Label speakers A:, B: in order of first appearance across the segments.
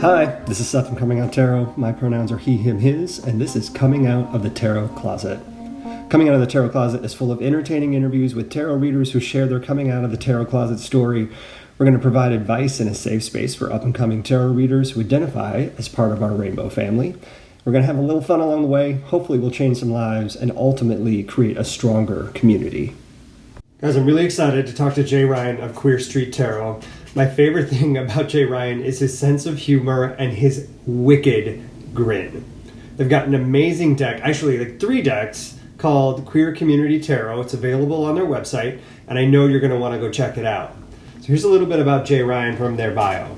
A: Hi, this is Seth from Coming Out Tarot. My pronouns are he, him, his, and this is Coming Out of the Tarot Closet. Coming Out of the Tarot Closet is full of entertaining interviews with tarot readers who share their coming out of the tarot closet story. We're going to provide advice in a safe space for up-and-coming tarot readers who identify as part of our rainbow family. We're going to have a little fun along the way. Hopefully we'll change some lives and ultimately create a stronger community. Guys, I'm really excited to talk to Jay Ryan of Queer Street Tarot. My favorite thing about Jay Ryan is his sense of humor and his wicked grin. They've got an amazing deck, actually like 3 decks, called Queer Community Tarot. It's available on their website, and I know you're going to want to go check it out. So here's a little bit about Jay Ryan from their bio.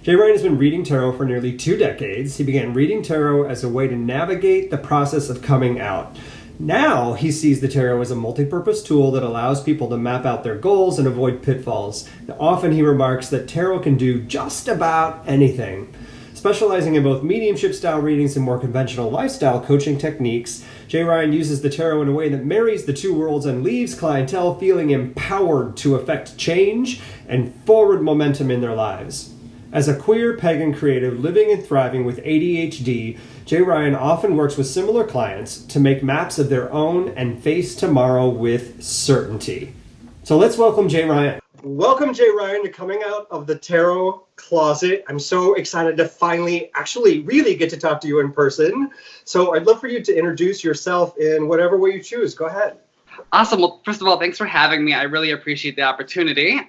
A: Jay Ryan has been reading tarot for nearly 2 decades. He began reading tarot as a way to navigate the process of coming out. Now he sees the tarot as a multipurpose tool that allows people to map out their goals and avoid pitfalls. Often he remarks that tarot can do just about anything. Specializing in both mediumship style readings and more conventional lifestyle coaching techniques, Jay Ryan uses the tarot in a way that marries the 2 worlds and leaves clientele feeling empowered to affect change and forward momentum in their lives. As a queer pagan creative living and thriving with ADHD, Jay Ryan often works with similar clients to make maps of their own and face tomorrow with certainty. So let's welcome Jay Ryan. Welcome, Jay Ryan, to Coming Out of the Tarot Closet. I'm so excited to finally actually really get to talk to you in person. So I'd love for you to introduce yourself in whatever way you choose. Go ahead.
B: Awesome. Well, first of all, thanks for having me. I really appreciate the opportunity.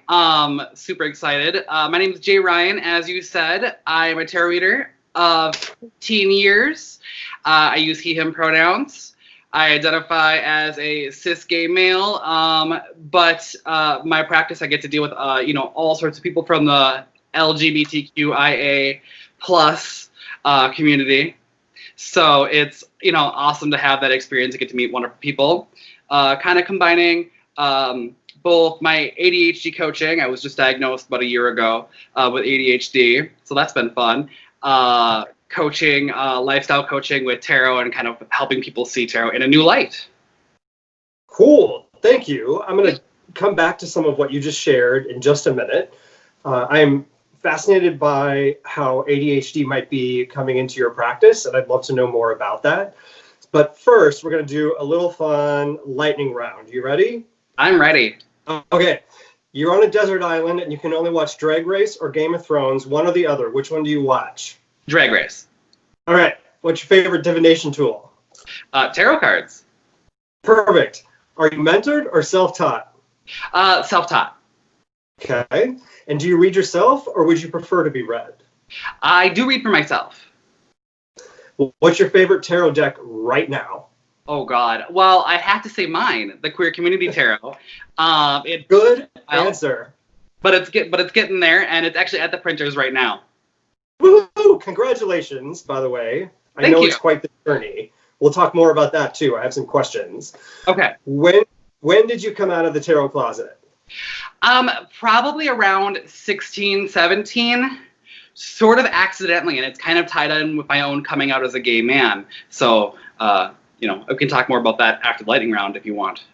B: Super excited. My name is Jay Ryan. As you said, I'm a tarot reader of 15 years. I use he, him pronouns. I identify as a cis gay male, but my practice, I get to deal with, all sorts of people from the LGBTQIA plus community. So it's, awesome to have that experience to get to meet wonderful people. Kind of combining both my ADHD coaching. I was just diagnosed about a year ago with ADHD, so that's been fun. Coaching, lifestyle coaching with tarot and kind of helping people see tarot in a new light.
A: Cool. Thank you. I'm going to come back to some of what you just shared in just a minute. I'm fascinated by how ADHD might be coming into your practice, and I'd love to know more about that. But first, we're going to do a little fun lightning round. You ready?
B: I'm ready.
A: Okay. You're on a desert island and you can only watch Drag Race or Game of Thrones, one or the other. Which one do you watch?
B: Drag Race.
A: All right. What's your favorite divination tool?
B: Tarot cards.
A: Perfect. Are you mentored or self-taught?
B: Self-taught.
A: Okay. And do you read yourself or would you prefer to be read?
B: I do read for myself.
A: What's your favorite tarot deck right now?
B: Oh God. Well, I have to say mine, the Queer Community Tarot.
A: Good answer.
B: But it's getting there, and it's actually at the printers right now.
A: Woohoo! Congratulations, by the way. I know it's quite the journey. We'll talk more about that too. I have some questions.
B: Okay.
A: When did you come out of the tarot closet?
B: Probably around 16, 17. Sort of accidentally, and it's kind of tied in with my own coming out as a gay man. So, I can talk more about that after the lightning round if you want.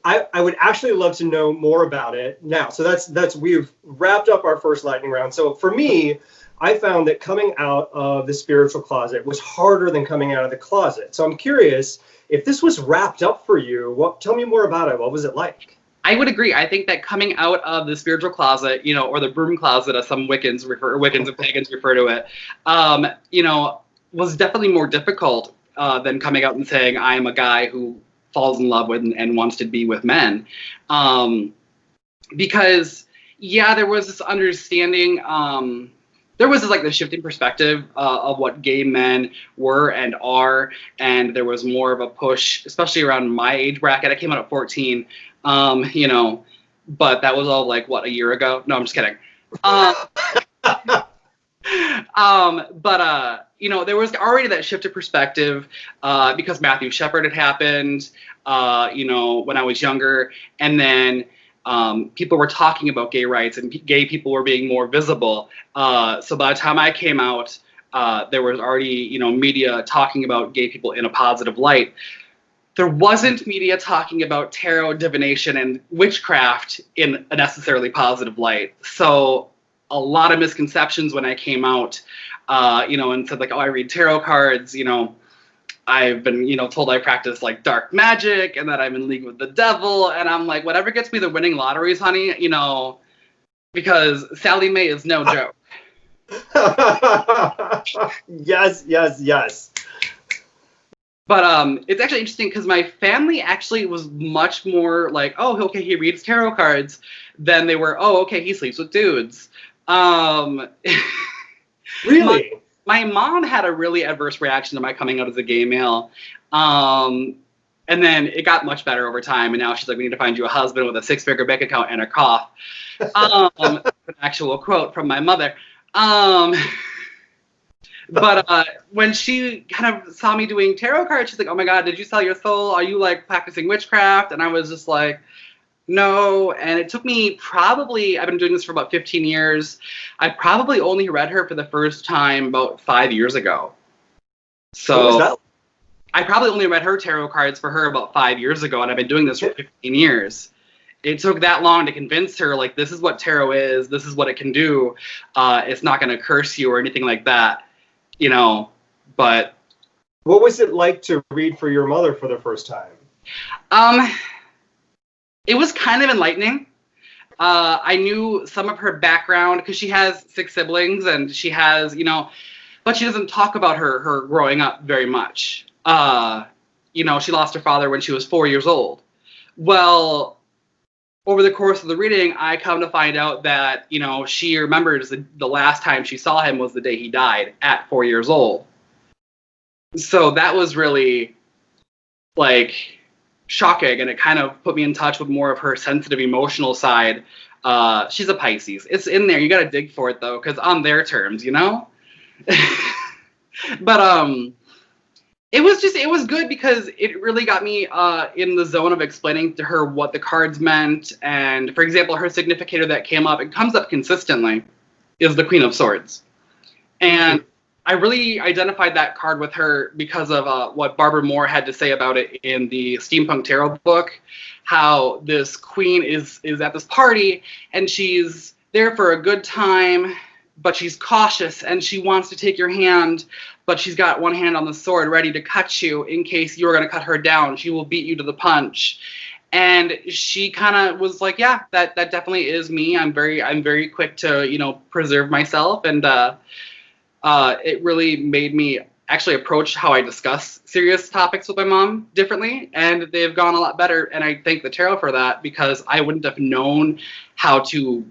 A: I would actually love to know more about it now. So that's we've wrapped up our first lightning round. So for me, I found that coming out of the spiritual closet was harder than coming out of the closet. So I'm curious if this was wrapped up for you. Tell me more about it. What was it like?
B: I would agree. I think that coming out of the spiritual closet, or the broom closet, as some Wiccans and pagans refer to it, was definitely more difficult than coming out and saying I am a guy who falls in love with and wants to be with men, because there was this understanding. There was this shifting perspective of what gay men were and are, and there was more of a push, especially around my age bracket. I came out at 14. But that was all a year ago? No, I'm just kidding. There was already that shift of perspective because Matthew Shepard had happened, when I was younger, and then people were talking about gay rights and gay people were being more visible. So by the time I came out, there was already, media talking about gay people in a positive light. there wasn't media talking about tarot, divination, and witchcraft in a necessarily positive light. So a lot of misconceptions when I came out, and said like, oh, I read tarot cards, I've been, told I practice like dark magic and that I'm in league with the devil. And I'm like, whatever gets me the winning lotteries, honey, because Sally Mae is no joke.
A: Yes.
B: But it's actually interesting because my family actually was much more like, oh, okay, he reads tarot cards, than they were, oh, okay, he sleeps with dudes.
A: Really?
B: My mom had a really adverse reaction to my coming out as a gay male. And then it got much better over time. And now she's like, we need to find you a husband with a 6-figure bank account and a cough. An actual quote from my mother. But when she kind of saw me doing tarot cards, she's like, oh my God, did you sell your soul? Are you like practicing witchcraft? And I was just like, no. And it took me I've been doing this for about 15 years. I probably only read her for the first time about 5 years ago. So
A: what was that?
B: I probably only read her tarot cards for her about 5 years ago. And I've been doing this for 15 years. It took that long to convince her, like, this is what tarot is. This is what it can do. It's not going to curse you or anything like that. But
A: what was it like to read for your mother for the first time?
B: It was kind of enlightening. I knew some of her background because she has 6 siblings and she has, but she doesn't talk about her growing up very much. She lost her father when she was 4 years old. Well, over the course of the reading, I come to find out that, she remembers the last time she saw him was the day he died at 4 years old. So that was really, like, shocking, and it kind of put me in touch with more of her sensitive, emotional side. She's a Pisces. It's in there. You got to dig for it, though, because on their terms, But, it was good because it really got me in the zone of explaining to her what the cards meant. And, for example, her significator that came up, it comes up consistently, is the Queen of Swords. And I really identified that card with her because of what Barbara Moore had to say about it in the Steampunk Tarot book, how this queen is at this party and she's there for a good time, but she's cautious and she wants to take your hand, but she's got one hand on the sword ready to cut you in case you're going to cut her down. She will beat you to the punch. And she kind of was like, yeah, that definitely is me. I'm very quick to, preserve myself. And it really made me actually approach how I discuss serious topics with my mom differently. And they've gone a lot better. And I thank the tarot for that because I wouldn't have known how to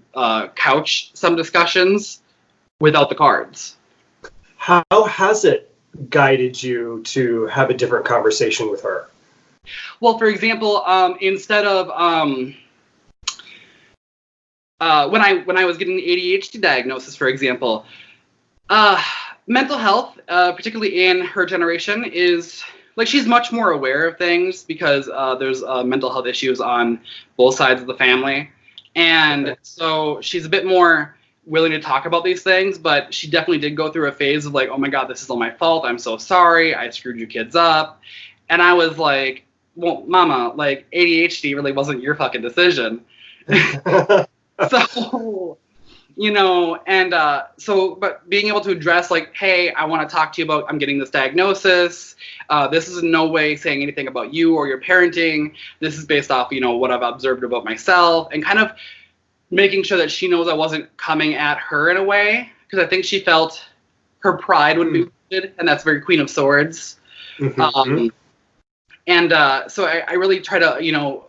B: couch some discussions without the cards.
A: How has it guided you to have a different conversation with her?
B: Well, for example, instead of when I was getting the ADHD diagnosis, for example, mental health, particularly in her generation, is like she's much more aware of things because there's mental health issues on both sides of the family, and so she's a bit more willing to talk about these things, but she definitely did go through a phase of like, oh my God, this is all my fault. I'm so sorry. I screwed you kids up. And I was like, well, Mama, like ADHD really wasn't your fucking decision. So, but being able to address like, hey, I want to talk to you about, I'm getting this diagnosis. This is in no way saying anything about you or your parenting. This is based off, what I've observed about myself, and kind of making sure that she knows I wasn't coming at her in a way, because I think she felt her pride would be wounded, and that's very Queen of Swords. So I really try to,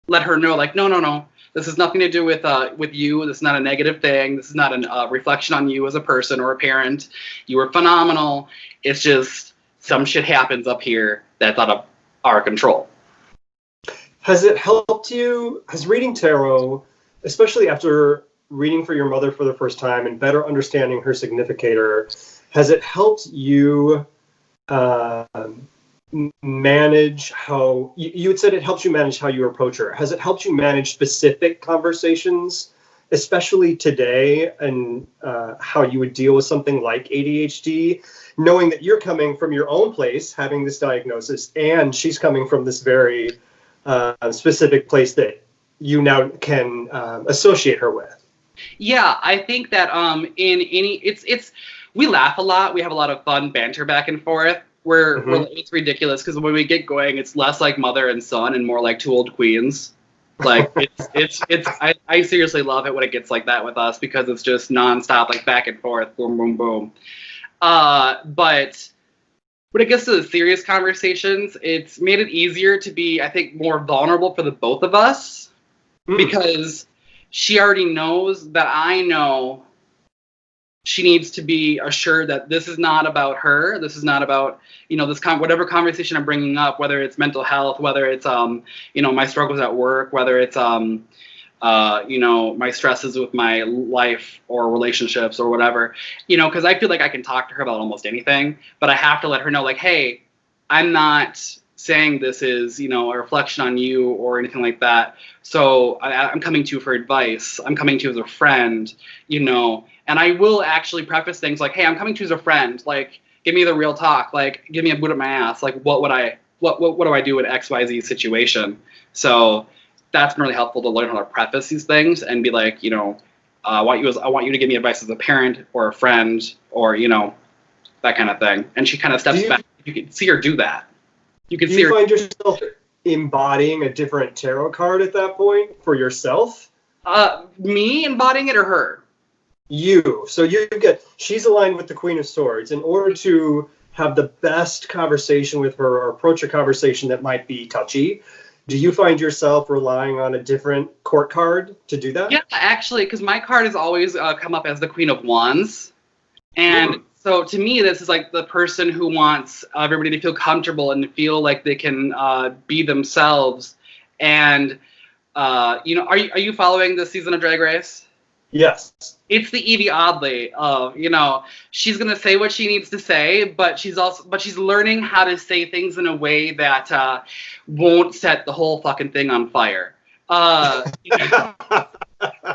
B: let her know, like, no, this has nothing to do with you. This is not a negative thing. This is not a reflection on you as a person or a parent. You were phenomenal. It's just some shit happens up here that's out of our control.
A: Has it helped you? Has reading tarot, especially after reading for your mother for the first time and better understanding her significator, has it helped you manage how you had said it helps you manage how you approach her? Has it helped you manage specific conversations especially today, and how you would deal with something like ADHD, knowing that you're coming from your own place, having this diagnosis, and she's coming from this very specific place that you now can associate her with.
B: Yeah, I think that we laugh a lot. We have a lot of fun banter back and forth. It's ridiculous because when we get going, it's less like mother and son and more like two old queens. Like I seriously love it when it gets like that with us because it's just nonstop, like back and forth, boom, boom, boom. But when it gets to the serious conversations, it's made it easier to be, I think, more vulnerable for the both of us because she already knows that I know she needs to be assured that this is not about her. This is not about, whatever conversation I'm bringing up, whether it's mental health, whether it's, my struggles at work, whether it's, my stresses with my life or relationships or whatever, because I feel like I can talk to her about almost anything, but I have to let her know, like, hey, I'm not saying this is, a reflection on you or anything like that. So I'm coming to you for advice. I'm coming to you as a friend, and I will actually preface things like, hey, I'm coming to you as a friend. Like, give me the real talk. Like, give me a boot up my ass. Like, what do I do in XYZ situation? So that's been really helpful to learn how to preface these things and be like, I want you to give me advice as a parent or a friend or, that kind of thing. And she kind of steps back. You can see her do that. You can see her. Do you
A: find yourself embodying a different tarot card at that point for yourself?
B: Me embodying it or her?
A: You. So she's aligned with the Queen of Swords. In order to have the best conversation with her or approach a conversation that might be touchy, do you find yourself relying on a different court card to do that?
B: Yeah, actually, because my card has always come up as the Queen of Wands. And so to me, this is like the person who wants everybody to feel comfortable and to feel like they can be themselves. And, are you following this season of Drag Race?
A: Yes.
B: It's the Evie Oddly of, she's going to say what she needs to say, but she's learning how to say things in a way that won't set the whole fucking thing on fire.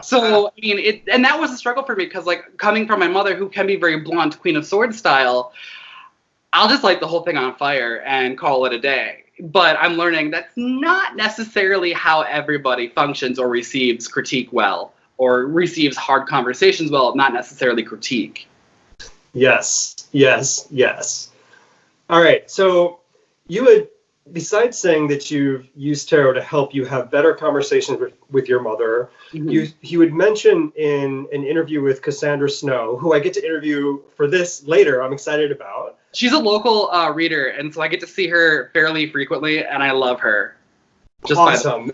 B: So, and that was a struggle for me because, like, coming from my mother who can be very blunt, Queen of Swords style, I'll just light the whole thing on fire and call it a day. But I'm learning that's not necessarily how everybody functions or receives critique well. Or receives hard conversations well, not necessarily critique.
A: Yes. All right. So you had, besides saying that you've used tarot to help you have better conversations with your mother, you would mention in an interview with Cassandra Snow, who I get to interview for this later, I'm excited about.
B: She's a local reader, and so I get to see her fairly frequently, and I love her.
A: Just awesome.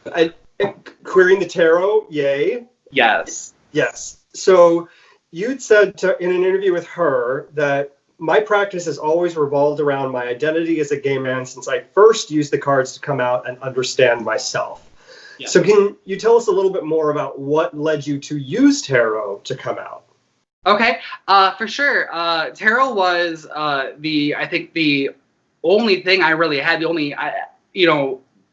A: Querying the tarot, yay.
B: Yes.
A: So you'd said in an interview with her that my practice has always revolved around my identity as a gay man since I first used the cards to come out and understand myself. Yes. So can you tell us a little bit more about what led you to use tarot to come out?
B: Okay, for sure. Tarot was the only thing I really had, the only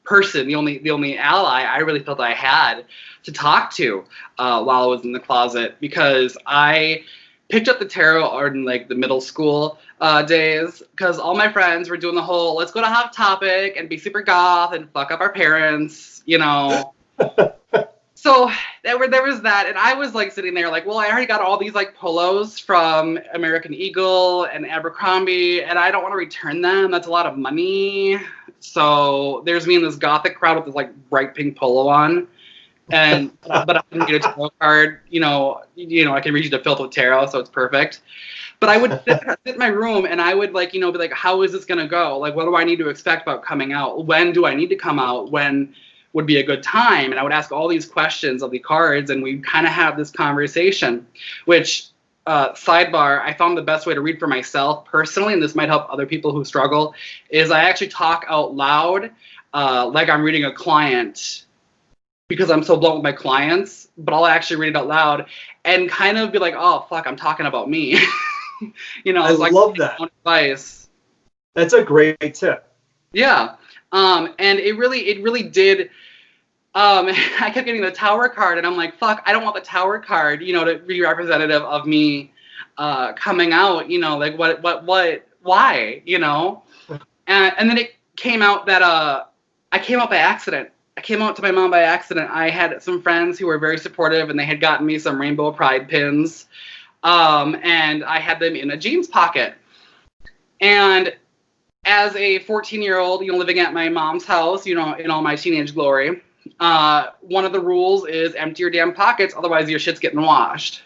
B: person, the only ally I really felt I had to talk to while I was in the closet, because I picked up the tarot in like the middle school days because all my friends were doing the whole let's go to Hot Topic and be super goth and fuck up our parents, So there was that, and I was like sitting there like, well, I already got all these like polos from American Eagle and Abercrombie, and I don't want to return them. That's a lot of money. So there's me in this gothic crowd with this like bright pink polo on, and but I can get a tarot card. I can read you the filth with tarot, so it's perfect. But I would sit in my room and I would be like, how is this gonna go? Like, what do I need to expect about coming out? When do I need to come out? When would be a good time? And I would ask all these questions of the cards, and we kind of have this conversation, which sidebar, I found the best way to read for myself personally, and this might help other people who struggle, is I actually talk out loud like I'm reading a client, because I'm so blunt with my clients, but I'll actually read it out loud and kind of be like, oh, fuck, I'm talking about me.
A: I love that.
B: Advice.
A: That's a great tip.
B: Yeah. And it really did I kept getting the tower card, and I'm like, fuck, I don't want the tower card, to be representative of me coming out, like why, And then it came out that I came out by accident. I came out to my mom by accident. I had some friends who were very supportive, and they had gotten me some rainbow pride pins, and I had them in a jeans pocket. And as a 14-year-old, living at my mom's house, in all my teenage glory, one of the rules is empty your damn pockets, otherwise your shit's getting washed.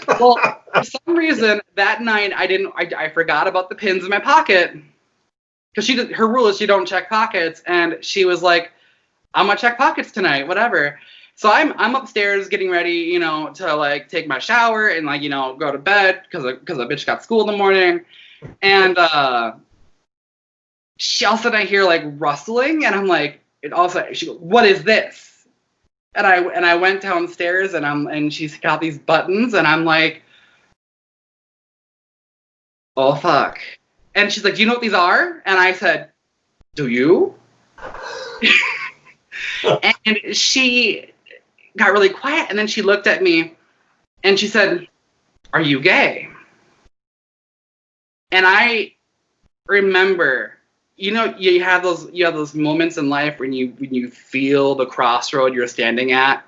B: Well, for some reason, that night I forgot about the pins in my pocket, because her rule is she don't check pockets, and she was like, I'm gonna check pockets tonight, whatever. So I'm upstairs getting ready, to like take my shower and like, go to bed because a bitch got school in the morning. And she all of a sudden I hear like rustling, and I'm like, it also she goes, what is this? And I went downstairs, and she's got these buttons, and I'm like, oh fuck. And she's like, do you know what these are? And I said, do you? And she got really quiet, and then she looked at me and she said, are you gay? And I remember, you have those moments in life when you feel the crossroad you're standing at,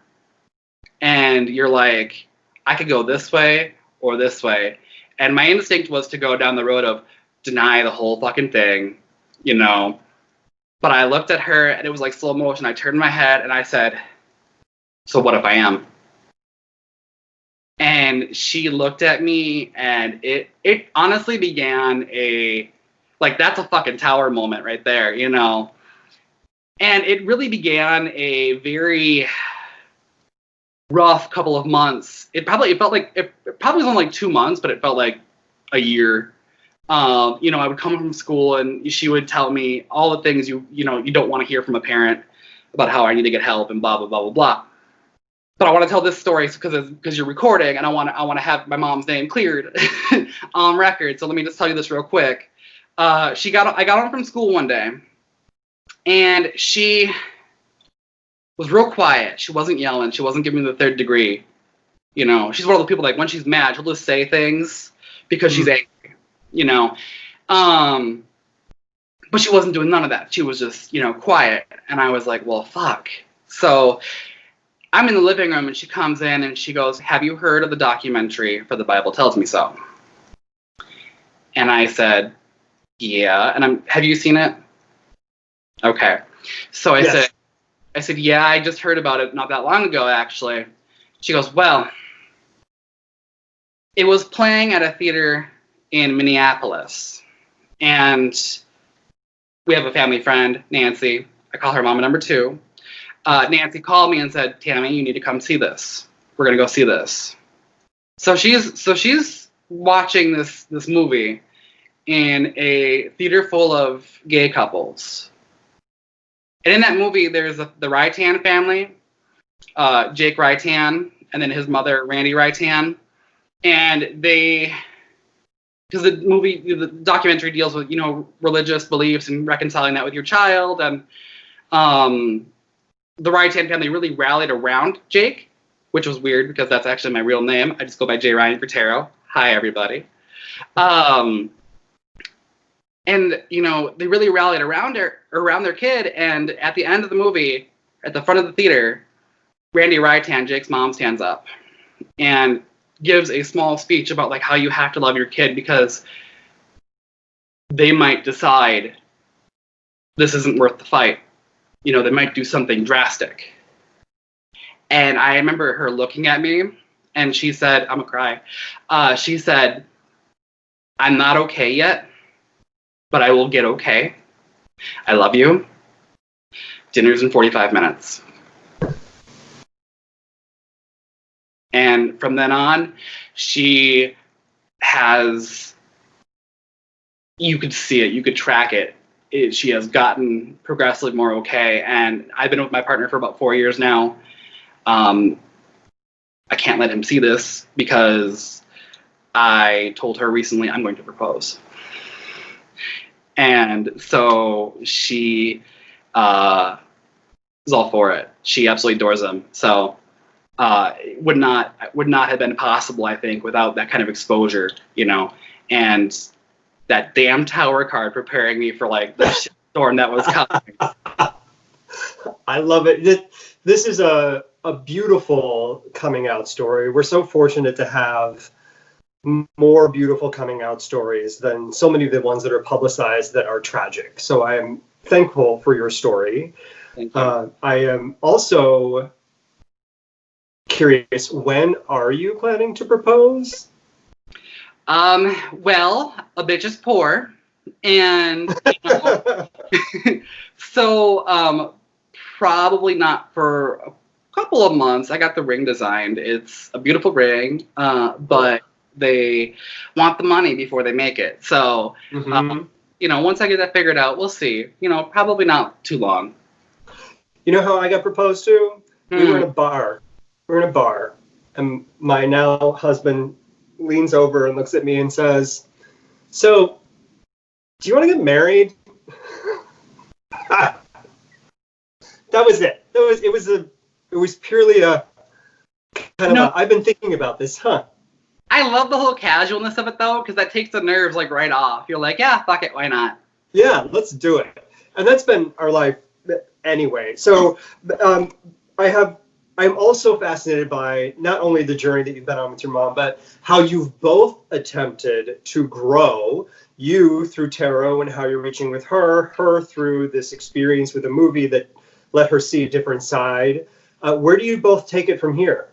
B: and you're like, I could go this way or this way. And my instinct was to go down the road of deny the whole fucking thing, But I looked at her, and it was like slow motion. I turned my head and I said, so what if I am? And she looked at me, and it honestly began that's a fucking tower moment right there, And it really began a very rough couple of months. It probably was only like 2 months, but it felt like a year. I would come from school, and she would tell me all the things you don't want to hear from a parent about how I need to get help and blah blah blah blah blah. But I want to tell this story because you're recording, and I want to have my mom's name cleared on record. So let me just tell you this real quick. I got home from school one day, and she was real quiet. She wasn't yelling. She wasn't giving me the third degree. She's one of those people, like, when she's mad, she'll just say things because she's angry. But she wasn't doing none of that. She was just, quiet. And I was like, well, fuck. So I'm in the living room, and she comes in and she goes, have you heard of the documentary For the Bible Tells Me So? And I said, yeah. And have you seen it? Okay. So I said, yeah, I just heard about it not that long ago, actually. She goes, well, it was playing at a theater in Minneapolis, and we have a family friend, Nancy. I call her mama number 2. Nancy called me and said, Tammy, you need to come see this. We're gonna go see this. So she's watching this movie in a theater full of gay couples. And in that movie, there's the Rytan family, Jake Rytan, and then his mother, Randy Rytan. And because the documentary deals with, religious beliefs and reconciling that with your child. And the Rytan family really rallied around Jake, which was weird because that's actually my real name. I just go by J. Ryan for tarot. Hi, everybody. And, they really rallied around their kid. And at the end of the movie, at the front of the theater, Randy Rytan, Jake's mom, stands up and gives a small speech about like how you have to love your kid because they might decide this isn't worth the fight. They might do something drastic. And I remember her looking at me, and she said, I'm gonna cry. She said, I'm not okay yet, but I will get okay. I love you. Dinner's in 45 minutes. And from then on, she has, you could see it, you could track it. She has gotten progressively more okay. And I've been with my partner for about 4 years now. I can't let him see this because I told her recently I'm going to propose. And so she is all for it. She absolutely adores them. So it would not have been possible, I think, without that kind of exposure, and that damn tower card preparing me for like the storm that was coming.
A: I love it. This is a beautiful coming out story. We're so fortunate to have more beautiful coming out stories than so many of the ones that are publicized that are tragic. So I am thankful for your story.
B: Thank you.
A: I am also curious, when are you planning to propose?
B: Well, a bitch is poor, and so probably not for a couple of months. I got the ring designed. It's a beautiful ring, but they want the money before they make it. So, once I get that figured out, we'll see. Probably not too long.
A: You know how I got proposed to? We were in a bar. And my now husband leans over and looks at me and says, "So, do you want to get married?" That was it. It was purely a kind of I've been thinking about this, huh?
B: I love the whole casualness of it, though, because that takes the nerves, like, right off. You're like, yeah, fuck it, why not?
A: Yeah, let's do it. And that's been our life anyway. So I'm also fascinated by not only the journey that you've been on with your mom, but how you've both attempted to grow, you through tarot and how you're reaching with her through this experience with a movie that let her see a different side. Where do you both take it from here?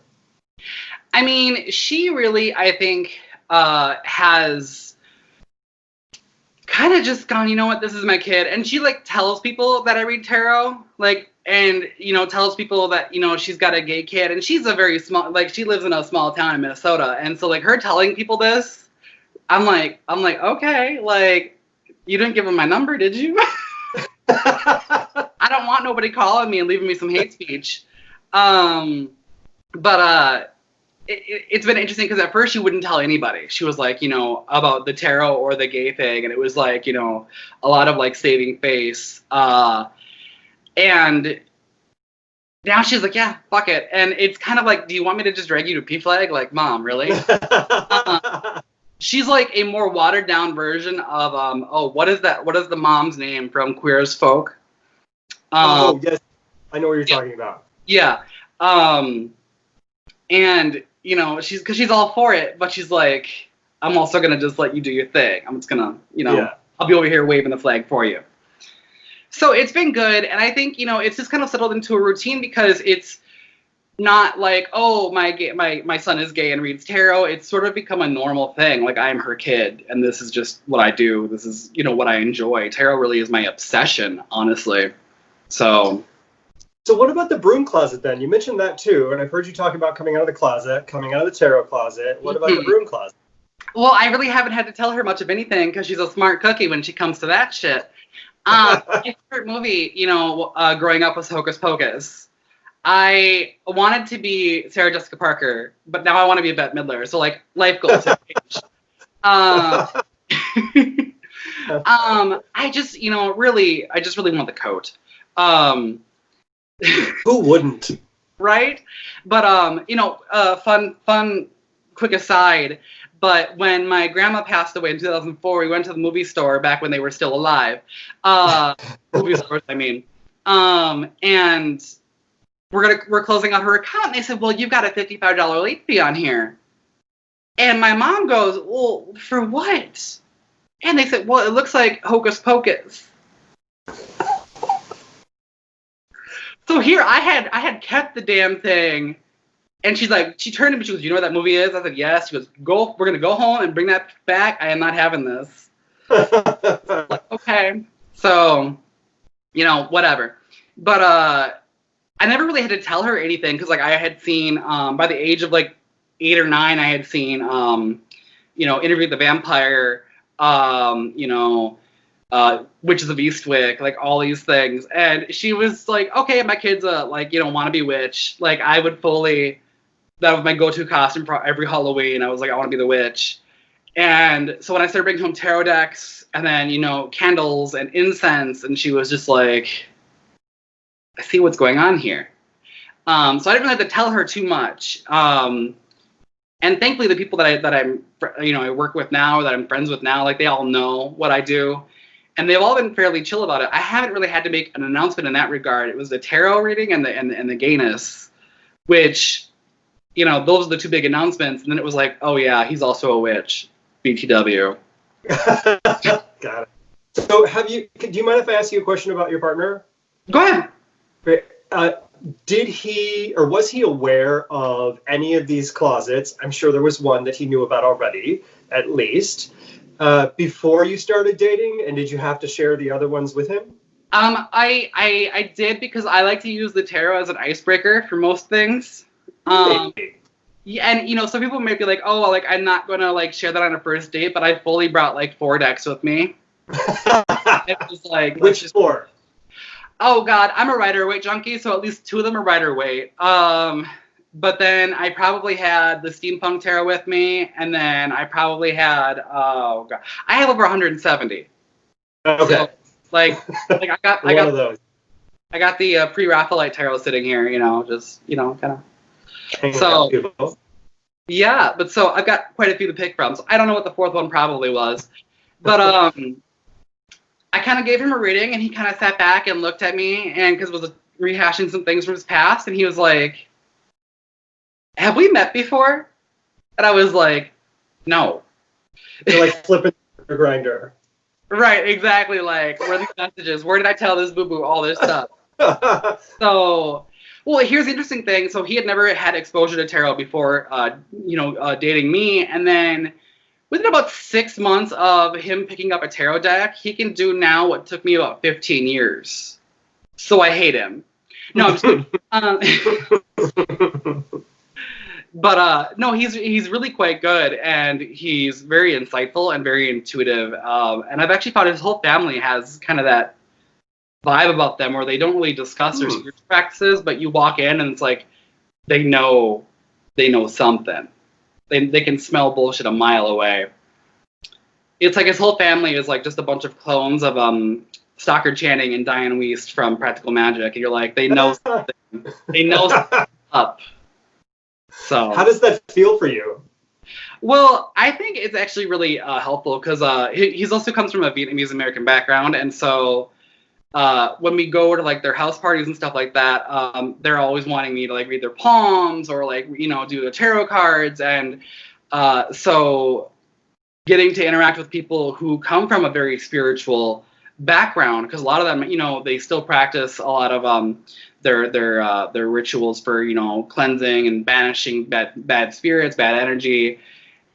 B: I mean, she really, I think, has kind of just gone, you know what, this is my kid. And she, like, tells people that I read tarot, like, and, tells people that, she's got a gay kid. And she's a very small, like, she lives in a small town in Minnesota. And so, like, her telling people this, I'm like, okay, like, you didn't give him my number, did you? I don't want nobody calling me and leaving me some hate speech. But it's been interesting because at first she wouldn't tell anybody. She was like, about the tarot or the gay thing. And it was like, a lot of like saving face. And now she's like, yeah, fuck it. And it's kind of like, do you want me to just drag you to P-Flag? Like, Mom, really? She's like a more watered down version of, what is that? What is the mom's name from Queer as Folk?
A: Yes. I know what you're talking about.
B: Yeah. And, she's all for it, but she's like, I'm also going to just let you do your thing. I'm just going to, I'll be over here waving the flag for you. So it's been good. And I think, it's just kind of settled into a routine because it's not like, oh, my son is gay and reads tarot. It's sort of become a normal thing. Like, I'm her kid and this is just what I do. This is, what I enjoy. Tarot really is my obsession, honestly. So
A: what about the broom closet then? You mentioned that too, and I've heard you talk about coming out of the closet, coming out of the tarot closet. What about the broom closet?
B: Well, I really haven't had to tell her much of anything because she's a smart cookie when she comes to that shit. My favorite movie, growing up was Hocus Pocus. I wanted to be Sarah Jessica Parker, but now I want to be Bette Midler. So, like, life goals have changed. I just, I just really want the coat.
A: Who wouldn't?
B: Right? But, fun, quick aside. But when my grandma passed away in 2004, we went to the movie store back when they were still alive. Movie stores, I mean. And we're closing out her account. And they said, well, you've got a $55 late fee on here. And my mom goes, well, for what? And they said, well, it looks like Hocus Pocus. So here I had kept the damn thing, and she turned to me, she goes, you know what that movie is? I said, yes. She goes, we're gonna go home and bring that back. I am not having this. Like, okay. So, whatever. But I never really had to tell her anything because, like, I had seen by the age of like 8 or 9, I had seen Interview with the Vampire, Witches of Eastwick, like all these things. And she was like, okay, my kid's a wannabe witch. Like, I would fully, that was my go-to costume for every Halloween. I was like, I want to be the witch. And so when I started bringing home tarot decks and then, candles and incense, and she was just like, I see what's going on here. So I didn't really have to tell her too much. And thankfully, the people that I'm, I work with now, that I'm friends with now, like, they all know what I do. And they've all been fairly chill about it. I haven't really had to make an announcement in that regard. It was the tarot reading and the gayness, which, those are the two big announcements. And then it was like, oh yeah, he's also a witch. BTW.
A: Got it. So do you mind if I ask you a question about your partner?
B: Go ahead.
A: Great. Did he, or was he aware of any of these closets? I'm sure there was one that he knew about already, at least, before you started dating. And did you have to share the other ones with him?
B: I did, because I like to use the tarot as an icebreaker for most things. Yeah, and some people might be like, oh, like, I'm not gonna like share that on a first date, but I fully brought like 4 decks with me. It was like,
A: which 4?
B: Oh God, I'm a Rider-Waite junkie, so at least 2 of them are Rider-Waite. But then I probably had the Steampunk Tarot with me, and then I probably had, oh God, I have over 170.
A: Okay. So,
B: like I got
A: one of those.
B: I got the pre-Raphaelite Tarot sitting here, just kind of. So yeah, but so I've got quite a few to pick from. So I don't know what the 4th one probably was, but I kind of gave him a reading, and he kind of sat back and looked at me, and because was rehashing some things from his past, and he was like, "Have we met before?" And I was like, "No."
A: You're like flipping the grinder.
B: Right, exactly. Like, where are these messages? Where did I tell this boo-boo all this stuff? So, well, here's the interesting thing. So he had never had exposure to tarot before, dating me, and then within about 6 months of him picking up a tarot deck, he can do now what took me about 15 years. So I hate him. No, I'm just kidding. But no, he's really quite good, and he's very insightful and very intuitive. And I've actually found his whole family has kind of that vibe about them where they don't really discuss their spiritual practices, but you walk in and it's like they know something. They can smell bullshit a mile away. It's like his whole family is like just a bunch of clones of Stockard Channing and Diane Wiest from Practical Magic, and you're like, they know something. They know something up. So
A: how does that feel for you?
B: Well, I think it's actually really helpful because he's also comes from a Vietnamese American background, and so when we go to like their house parties and stuff like that, they're always wanting me to like read their palms or like do the tarot cards, and so getting to interact with people who come from a very spiritual background, because a lot of them they still practice a lot of their rituals for cleansing and banishing bad spirits, bad energy.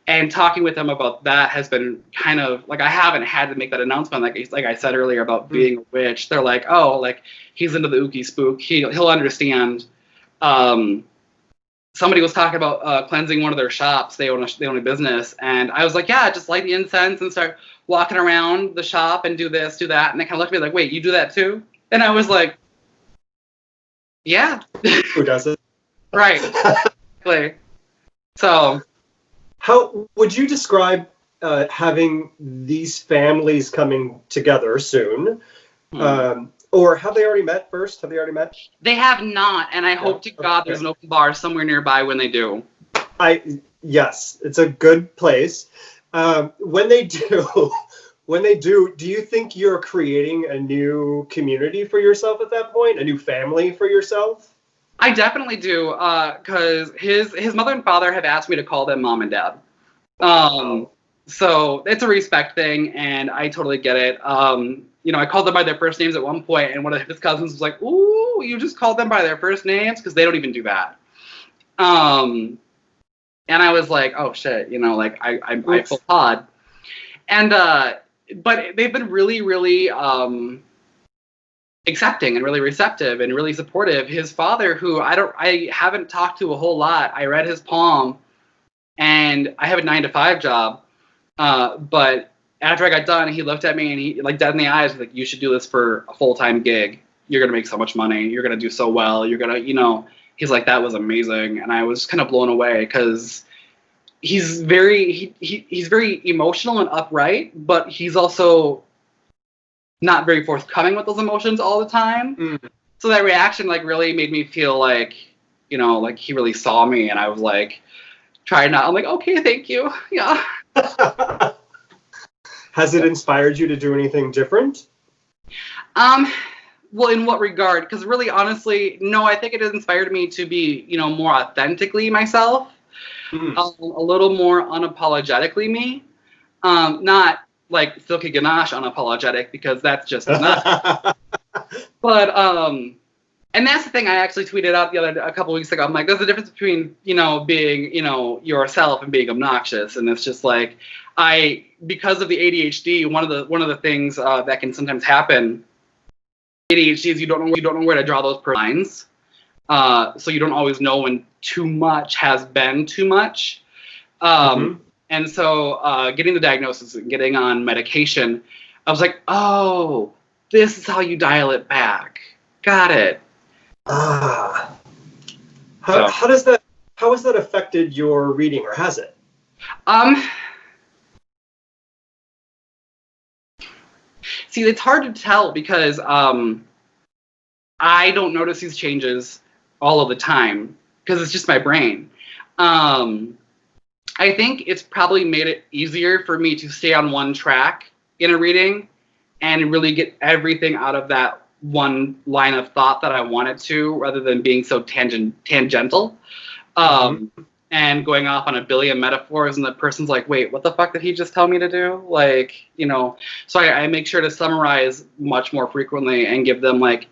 B: And talking with them about that has been kind of like, I haven't had to make that announcement. Like I said earlier about being a witch. They're like, oh, like he's into the ooky spook. He'll understand. Somebody was talking about cleansing one of their shops. They own a business, and I was like, yeah, just light the incense and start walking around the shop and do this, do that. And they kind of looked at me like, wait, you do that too? And I was like, yeah.
A: Who does it?
B: Right. Exactly. So.
A: How would you describe having these families coming together soon? Or have they already met first? Have they already met?
B: They have not, and I hope to God there's an open bar somewhere nearby when they do.
A: Yes, it's a good place. When they do, do you think you're creating a new community for yourself at that point? A new family for yourself?
B: I definitely do, because his mother and father have asked me to call them mom and dad. So it's a respect thing, and I totally get it. I called them by their first names at one point, and one of his cousins was like, "Ooh, you just called them by their first names?" Because they don't even do that. And I was like, "Oh shit," I full pod. And but they've been really, really accepting and really receptive and really supportive. His father, who I haven't talked to a whole lot. I read his palm, and I have a 9-to-5 job. But after I got done, he looked at me and he like dead in the eyes, was like, "You should do this for a full-time gig. You're gonna make so much money. You're gonna do so well. You're gonna, He's like, that was amazing, and I was kind of blown away because he's very he's very emotional and upright, but he's also not very forthcoming with those emotions all the time. So that reaction like really made me feel like, like he really saw me, and I was like, trying not. I'm like, okay, thank you. Yeah.
A: Has it inspired you to do anything different?
B: Well, in what regard? Because really, honestly, no, I think it has inspired me to be, more authentically myself, a little more unapologetically me. Not like Silky Ganache unapologetic, because that's just not. But and that's the thing I actually tweeted out a couple weeks ago. I'm like, there's a difference between, being, yourself and being obnoxious. And it's just like, because of the ADHD, one of the things that can sometimes happen, ADHD, is you don't know where to draw those lines. So you don't always know when too much has been too much. And so getting the diagnosis and getting on medication, I was like, oh, this is how you dial it back. Got it.
A: How has that affected your reading, or has it?
B: See, it's hard to tell because I don't notice these changes all of the time because it's just my brain. I think it's probably made it easier for me to stay on one track in a reading and really get everything out of that one line of thought that I wanted to, rather than being so tangential and going off on a billion metaphors, and the person's like, wait, what the fuck did he just tell me to do? Like, so I make sure to summarize much more frequently and give them like,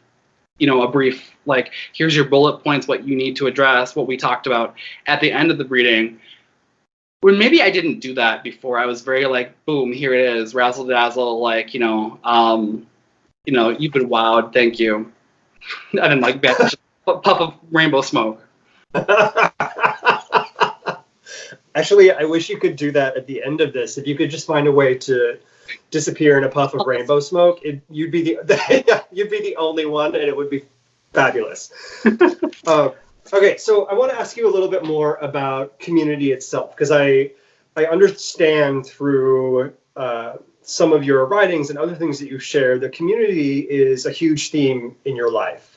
B: a brief, like, here's your bullet points, what you need to address, what we talked about at the end of the reading. When maybe I didn't do that before. I was very like, boom, here it is, razzle dazzle, like, you've been wowed, thank you. And then like puff of rainbow smoke.
A: Actually, I wish you could do that at the end of this. If you could just find a way to disappear in a puff of rainbow smoke, you'd be the only one, and it would be fabulous. Okay, so I want to ask you a little bit more about community itself, because I understand through some of your writings and other things that you share that community is a huge theme in your life.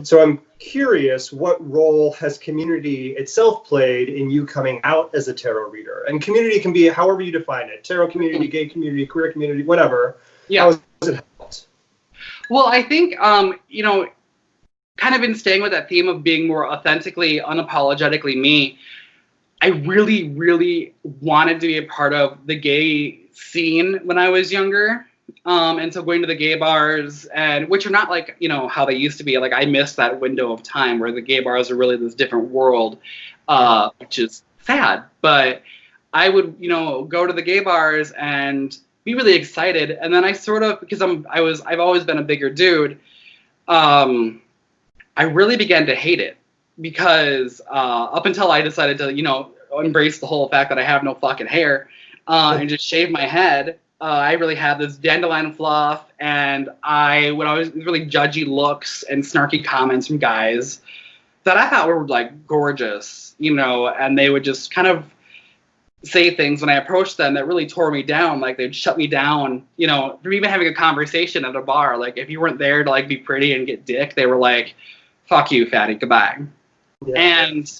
A: So I'm curious, what role has community itself played in you coming out as a tarot reader? And community can be however you define it: tarot community, gay community, queer community, whatever.
B: Yeah.
A: How has it helped?
B: Well, I think kind of in staying with that theme of being more authentically, unapologetically me, I really, really wanted to be a part of the gay scene when I was younger. And so going to the gay bars, and which are not like, how they used to be. Like, I missed that window of time where the gay bars are really this different world, which is sad. But I would, go to the gay bars and be really excited. And then I sort of, because I've always been a bigger dude, I really began to hate it, because up until I decided to, embrace the whole fact that I have no fucking hair and just shave my head, I really had this dandelion fluff, and I would always really judgy looks and snarky comments from guys that I thought were like gorgeous, and they would just kind of say things when I approached them that really tore me down. Like, they'd shut me down, from even having a conversation at a bar. Like, if you weren't there to like be pretty and get dick, they were like, fuck you, fatty, goodbye. Yeah. And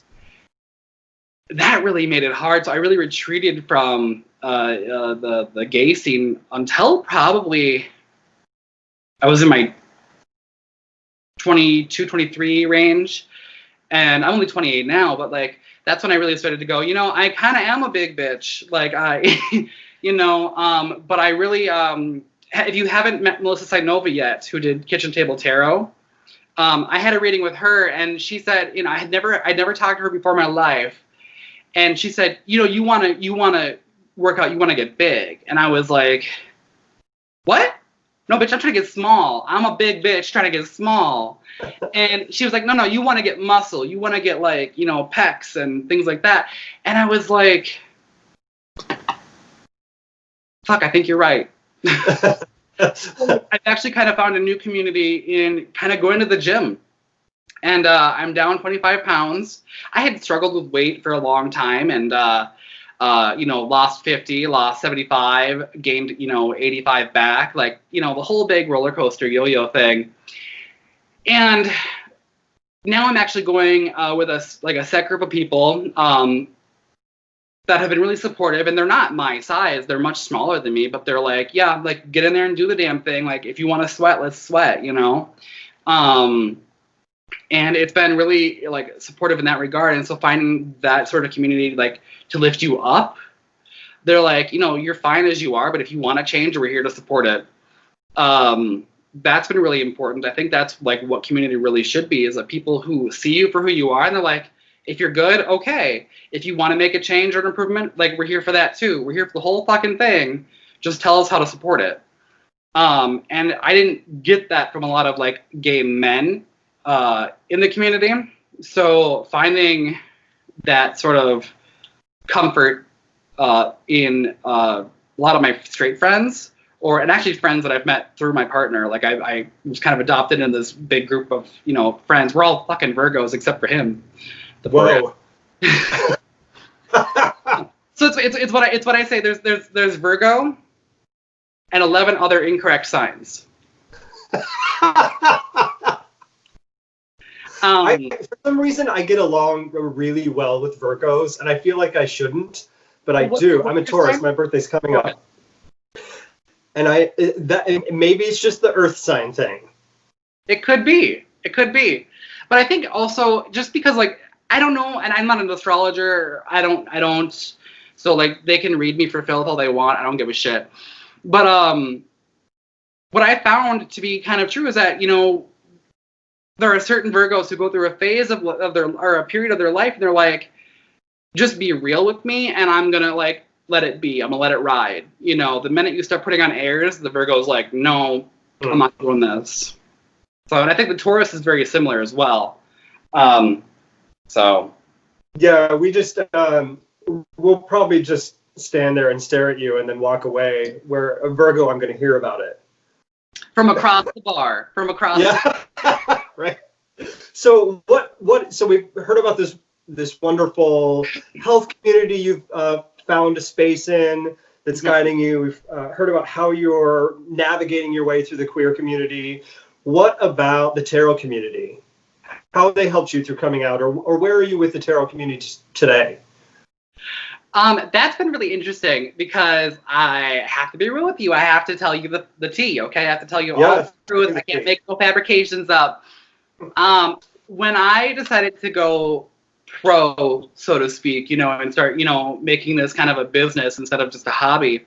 B: that really made it hard. So I really retreated from the gay scene until probably I was in my 22, 23 range. And I'm only 28 now, but like, that's when I really started to go, I kind of am a big bitch. Like, but I really, if you haven't met Melissa Sainova yet, who did Kitchen Table Tarot, I had a reading with her, and she said, I'd never talked to her before in my life. And she said, you want to work out, you want to get big. And I was like, what? No, bitch, I'm trying to get small. I'm a big bitch trying to get small. And she was like, no, you want to get muscle. You want to get like, pecs and things like that. And I was like, fuck, I think you're right. I've actually kind of found a new community in kind of going to the gym. And I'm down 25 pounds. I had struggled with weight for a long time, and lost 50, lost 75, gained 85 back, like the whole big roller coaster yo-yo thing. And now I'm actually going with a set group of people that have been really supportive, and they're not my size. They're much smaller than me, but they're like, yeah, like get in there and do the damn thing. Like if you want to sweat, let's sweat, you know? And it's been really like supportive in that regard. And so finding that sort of community, like to lift you up, they're like, you know, you're fine as you are, but if you want to change, we're here to support it. That's been really important. I think that's like what community really should be, is that people who see you for who you are, and they're like, if you're good, okay. If you want to make a change or an improvement, like we're here for that too. We're here for the whole fucking thing. Just tell us how to support it. And I didn't get that from a lot of like gay men in the community. So finding that sort of comfort in a lot of my straight friends, and actually friends that I've met through my partner. Like I was kind of adopted in this big group of, you know, friends. We're all fucking Virgos except for him.
A: Whoa.
B: So it's what I say. There's Virgo and 11 other incorrect signs.
A: For some reason, I get along really well with Virgos, and I feel like I shouldn't, but I do. I'm a Taurus. My birthday's coming up. And maybe it's just the Earth sign thing. It could be. But I think also just because like I don't know, and I'm not an astrologer. I don't. So like they can read me for filth all they want. I don't give a shit. But what I found to be kind of true is that, you know, there are certain Virgos who go through a phase of their, or a period of their life, and they're like, just be real with me, and I'm gonna like let it be. I'm gonna let it ride. You know, the minute you start putting on airs, the Virgo's like, no, I'm not doing this. So, and I think the Taurus is very similar as well. So. Yeah, we just, we'll probably just stand there and stare at you and then walk away. Where a Virgo, I'm going to hear about it. From across the bar. Yeah. Right. So so we've heard about this wonderful health community you've found a space in that's guiding you. We've heard about how you're navigating your way through the queer community. What about the tarot community? How have they helped you through coming out, or where are you with the tarot community today? That's been really interesting because I have to be real with you. I have to tell you the tea, okay? I have to tell you all the truth. I can't make no fabrications up. When I decided to go pro, so to speak, you know, and start, you know, making this kind of a business instead of just a hobby,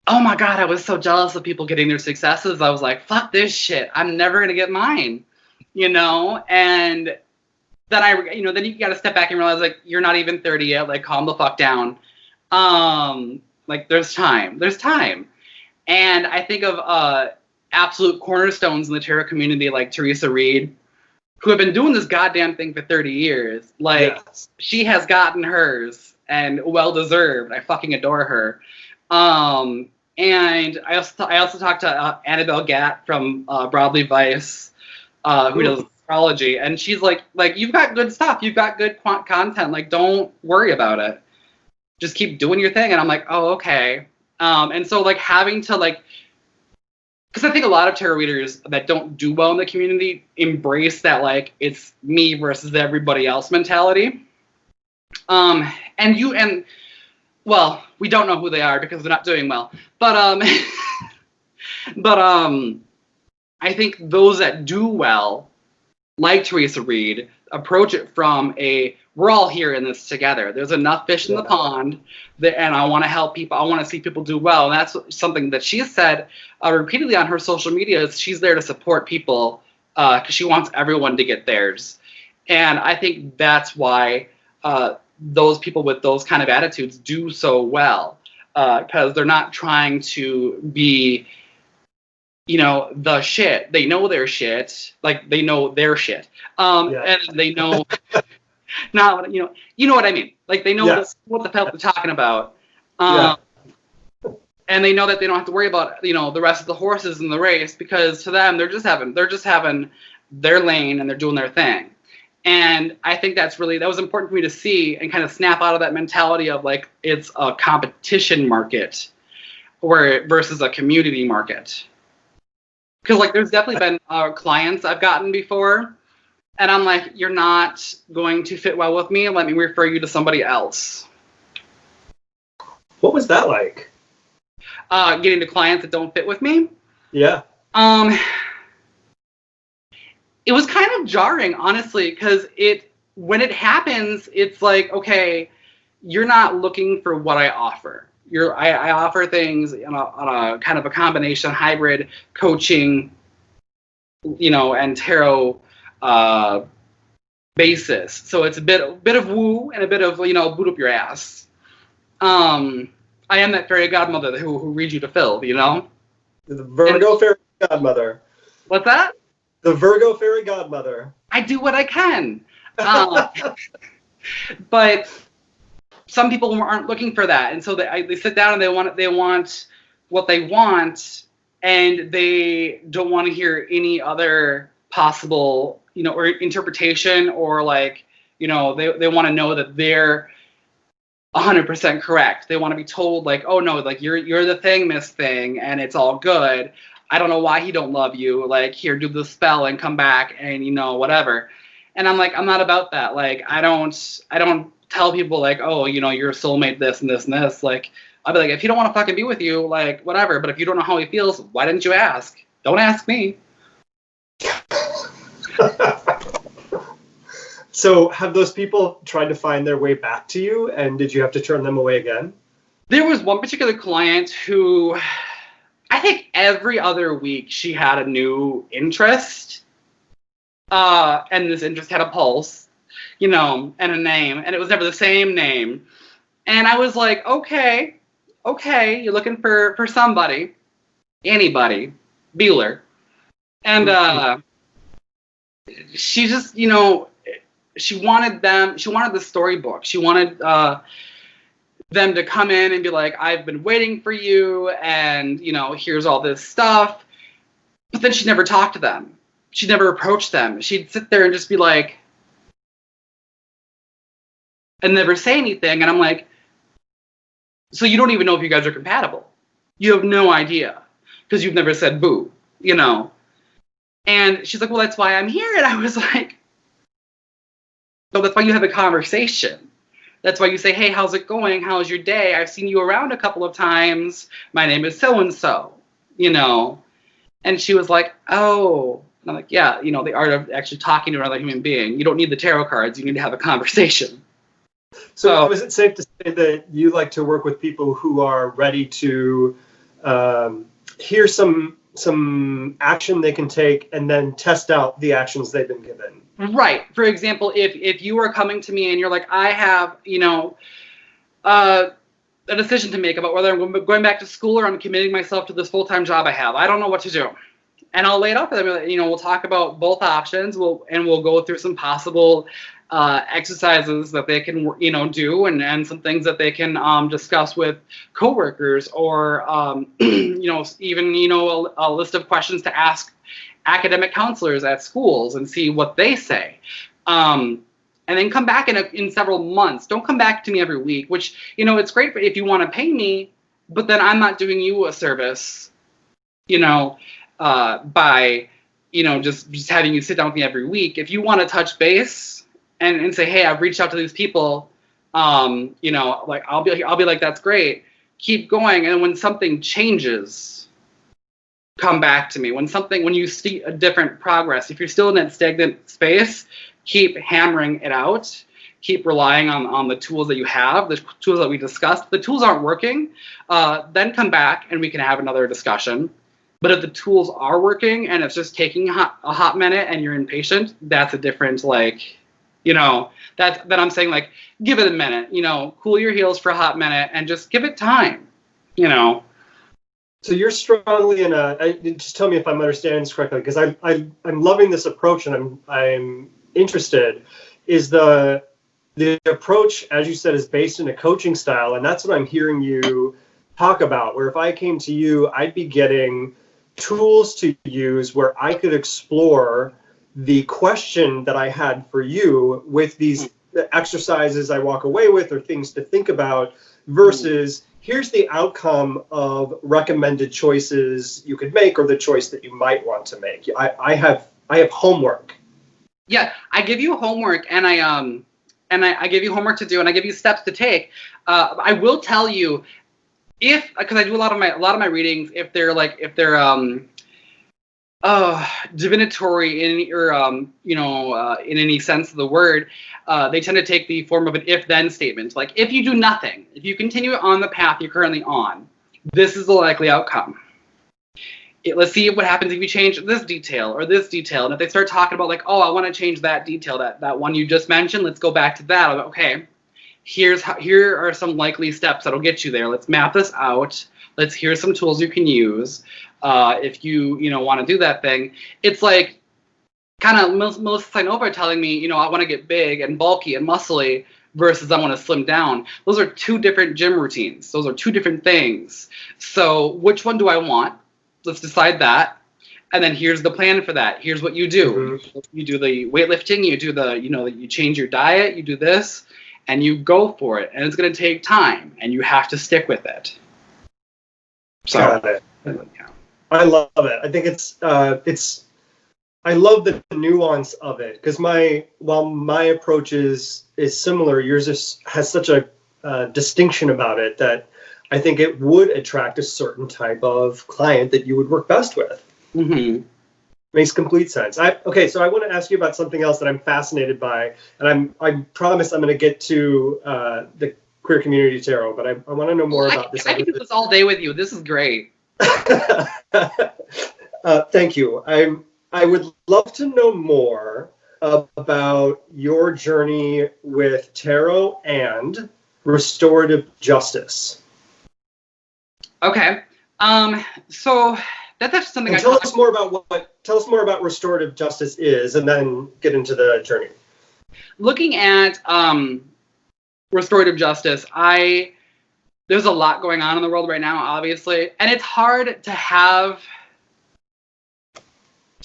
A: oh my God, I was so jealous of people getting their successes. I was like, fuck this shit. I'm never going to get mine, you know? And then then you got to step back and realize, like, you're not even 30 yet. Like, calm the fuck down. Like, there's time. And I think of absolute cornerstones in the tarot community, like Theresa Reed, who have been doing this goddamn thing for 30 years. Like, she has gotten hers, and well-deserved. I fucking adore her. And I also talked to Annabelle Gatt from Broadly Vice, who does astrology, and she's like you've got good stuff, you've got good content, like don't worry about it, just keep doing your thing. And I'm like, oh, okay. And so like having to like, because I think a lot of tarot readers that don't do well in the community embrace that like it's me versus everybody else mentality. Well, we don't know who they are because they're not doing well. But I think those that do well, like Theresa Reed, approach it from we're all here in this together. There's enough fish in the pond, and I want to help people. I want to see people do well. And that's something that she has said repeatedly on her social media. Is she's there to support people because she wants everyone to get theirs. And I think that's why those people with those kind of attitudes do so well, because they're not trying to be, you know, the shit. They know their shit, like they know their shit, and they know not, you know what I mean. Like they know what the hell they're talking about, and they know that they don't have to worry about, you know, the rest of the horses in the race, because to them they're just having their lane and they're doing their thing. And I think that was important for me to see and kind of snap out of that mentality of like it's a competition market versus a community market.
B: Because like there's definitely been clients I've gotten before, and I'm like, you're not going to fit well with me. Let me refer you to somebody else.
A: What was that like?
B: Getting to clients that don't fit with me.
A: Yeah.
B: It was kind of jarring, honestly, because when it happens, it's like, okay, you're not looking for what I offer. I offer things on a kind of a combination hybrid coaching, and tarot basis. So it's a bit of woo and a bit of boot up your ass. I am that fairy godmother who reads you to fill, The
A: Virgo fairy godmother.
B: What's that?
A: The Virgo fairy godmother.
B: I do what I can. But some people aren't looking for that, and so they sit down and they want what they want, and they don't want to hear any other possible or interpretation, or like they want to know that they're 100% correct. They want to be told like, oh no, like you're the thing, Miss Thing, and it's all good. I don't know why he don't love you. Like, here, do the spell and come back and whatever. And I'm like, I'm not about that. Like, I don't tell people like, oh, you're a soulmate, this and this and this. Like, I'll be like, if he don't want to fucking be with you, like, whatever. But if you don't know how he feels, why didn't you ask? Don't ask me.
A: So have those people tried to find their way back to you, and did you have to turn them away again?
B: There was one particular client who, I think every other week she had a new interest. And this interest had a pulse, and a name, and it was never the same name. And I was like, okay, you're looking for somebody, anybody, Bueller. And she just, she wanted the storybook. She wanted them to come in and be like, I've been waiting for you, and, here's all this stuff. But then she'd never talk to them. She'd never approach them. She'd sit there and just be like, and never say anything. And I'm like, so you don't even know if you guys are compatible. You have no idea because you've never said boo, And she's like, well, that's why I'm here. And I was like, no, that's why you have a conversation. That's why you say, hey, how's it going? How's your day? I've seen you around a couple of times. My name is so-and-so, And she was like, oh. And I'm like, yeah, the art of actually talking to another human being. You don't need the tarot cards. You need to have a conversation.
A: So is it safe to say that you like to work with people who are ready to hear some action they can take and then test out the actions they've been given?
B: Right. For example, if you are coming to me and you're like, I have, a decision to make about whether I'm going back to school or I'm committing myself to this full-time job I have. I don't know what to do. And I'll lay it out for them. We'll talk about both options. We'll go through some possible exercises that they can, do, and some things that they can discuss with coworkers, or even a list of questions to ask academic counselors at schools and see what they say. And then come back in several months. Don't come back to me every week, which, it's great if you want to pay me, but then I'm not doing you a service, by, just having you sit down with me every week. If you want to touch base and say, hey, I've reached out to these people, like I'll be like, that's great. Keep going. And when something changes, come back to me. When you see a different progress, if you're still in that stagnant space, keep hammering it out. Keep relying on the tools that you have, the tools that we discussed. If the tools aren't working, then come back and we can have another discussion. But if the tools are working and it's just taking a hot minute and you're impatient, that's a different, that I'm saying, like, give it a minute, cool your heels for a hot minute and just give it time,
A: So you're strongly just tell me if I'm understanding this correctly, because I'm loving this approach and I'm interested. Is the approach, as you said, is based in a coaching style, and that's what I'm hearing you talk about, where if I came to you, I'd be getting tools to use where I could explore the question that I had for you with these exercises I walk away with or things to think about, versus here's the outcome of recommended choices you could make, or the choice that you might want to make. I have homework.
B: Yeah, I give you homework, and I give you homework to do, and I give you steps to take. I will tell you, because I do a lot of my readings, if they're divinatory in any sense of the word, they tend to take the form of an if-then statement. Like, if you do nothing, if you continue on the path you're currently on, this is the likely outcome. Let's see what happens if you change this detail or this detail. And if they start talking about, like, oh, I want to change that detail, that one you just mentioned, let's go back to that. I'll go, okay, here are some likely steps that'll get you there. Let's map this out. Here's some tools you can use if you want to do that thing. It's like kind of Melissa Sinova telling me, I want to get big and bulky and muscly versus I want to slim down. Those are two different gym routines. Those are two different things. So which one do I want? Let's decide that. And then here's the plan for that. Here's what you do. Mm-hmm. You do the weightlifting, you do you change your diet, you do this, and you go for it. And it's going to take time, and you have to stick with it. So,
A: got it. Yeah. I love it. I think I love the nuance of it, because while my approach is similar, yours has such a distinction about it that I think it would attract a certain type of client that you would work best with.
B: Mm-hmm.
A: Makes complete sense. So I want to ask you about something else that I'm fascinated by, and I promise I'm going to get to the queer community tarot, but I want to know more about this.
B: I can do this all day with you. This is great.
A: Thank you. I would love to know more about your journey with tarot and restorative justice.
B: Okay. So that's something.
A: And tell us more about restorative justice is, and then get into the journey.
B: Looking at restorative justice, there's a lot going on in the world right now, obviously, and it's hard to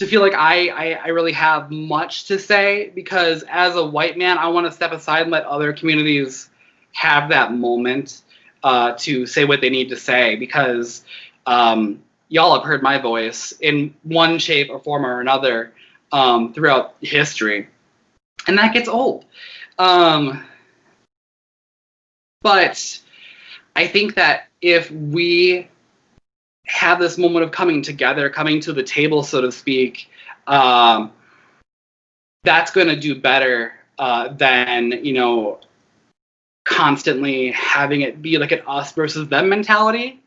B: feel like I really have much to say, because as a white man, I want to step aside and let other communities have that moment to say what they need to say, because y'all have heard my voice in one shape or form or another throughout history, and that gets old. But I think that if we have this moment of coming together, coming to the table, so to speak, that's going to do better than, constantly having it be like an us versus them mentality.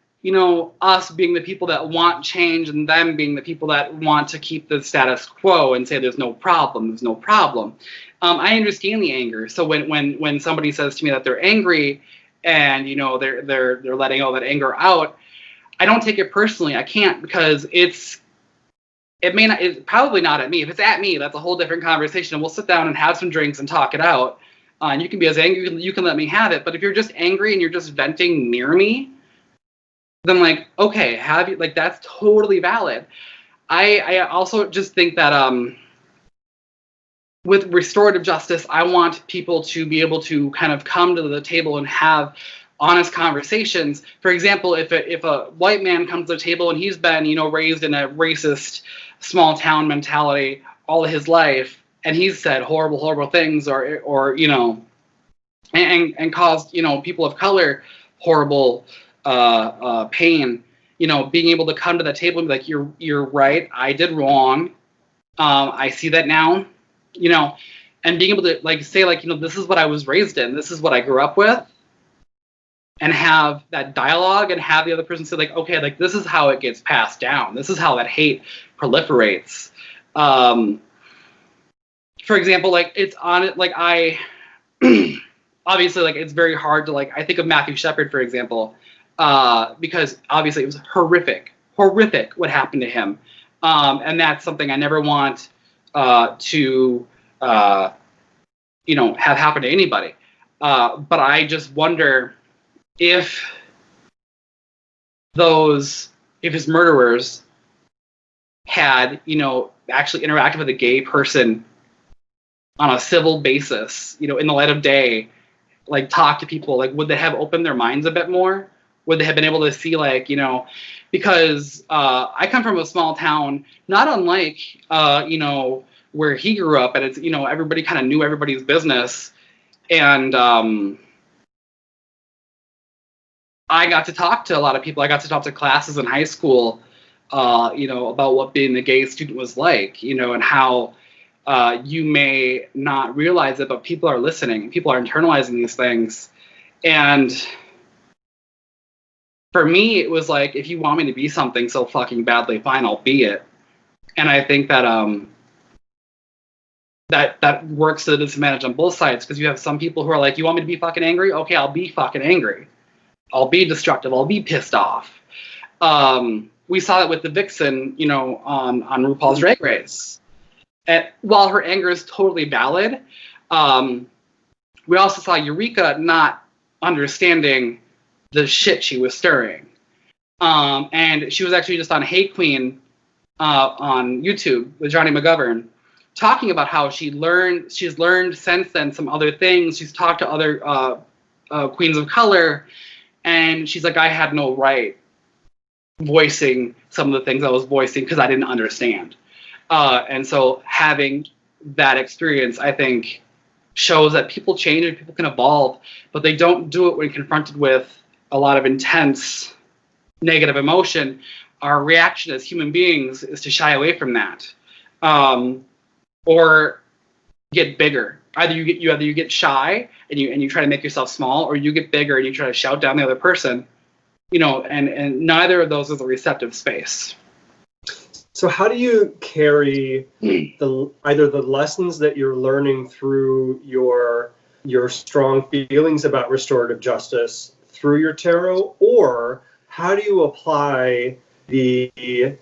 B: Us being the people that want change and them being the people that want to keep the status quo and say there's no problem. I understand the anger. So when somebody says to me that they're angry and they're letting all that anger out, I don't take it personally. I can't, because it's probably not at me. If it's at me, that's a whole different conversation, and we'll sit down and have some drinks and talk it out. And you can be as angry, you can let me have it. But if you're just angry and you're just venting near me, then okay, that's totally valid. I also just think that with restorative justice, I want people to be able to kind of come to the table and have honest conversations. For example, if a white man comes to the table and he's been, raised in a racist small town mentality all of his life, and he's said horrible things, or and caused people of color horrible pain, being able to come to the table and be like, you're right, I did wrong, I see that now, and being able to say this is what I was raised in, this is what I grew up with, and have that dialogue and have the other person say okay, this is how it gets passed down, this is how that hate proliferates. For example, it's on it, I obviously it's very hard to I think of Matthew Shepard, for example, because obviously it was horrific what happened to him, and that's something I never want to have happen to anybody, but I just wonder if his murderers had actually interacted with a gay person on a civil basis, in the light of day, talk to people, would they have opened their minds a bit more? would they have been able to see, like, you know, because I come from a small town, not unlike, you know, where he grew up, and it's, you know, everybody kind of knew everybody's business. And I got to talk to a lot of people. I got to talk to classes in high school, you know, about what being a gay student was like, you know, and how you may not realize it, but people are listening. People are internalizing these things. And for me, it was like, if you want me to be something so fucking badly, fine, I'll be it. And I think that that works to the disadvantage on both sides, because you have some people who are like, you want me to be fucking angry? Okay, I'll be fucking angry. I'll be destructive. I'll be pissed off. We saw it with the Vixen, you know, on RuPaul's Drag Race. And while her anger is totally valid, we also saw Eureka not understanding the shit she was stirring. And she was actually just on Hate Queen on YouTube with Johnny McGovern, talking about how she's learned since then some other things. She's talked to other queens of color, and she's like, I had no right voicing some of the things I was voicing because I didn't understand. And so having that experience, I think, shows that people change and people can evolve, but they don't do it when confronted with a lot of intense negative emotion. Our reaction as human beings is to shy away from that, or get bigger. Either you get shy and you try to make yourself small, or you get bigger and you try to shout down the other person. You know, and neither of those is a receptive space.
A: So how do you carry either the lessons that you're learning through your strong feelings about restorative justice through your tarot, or how do you apply the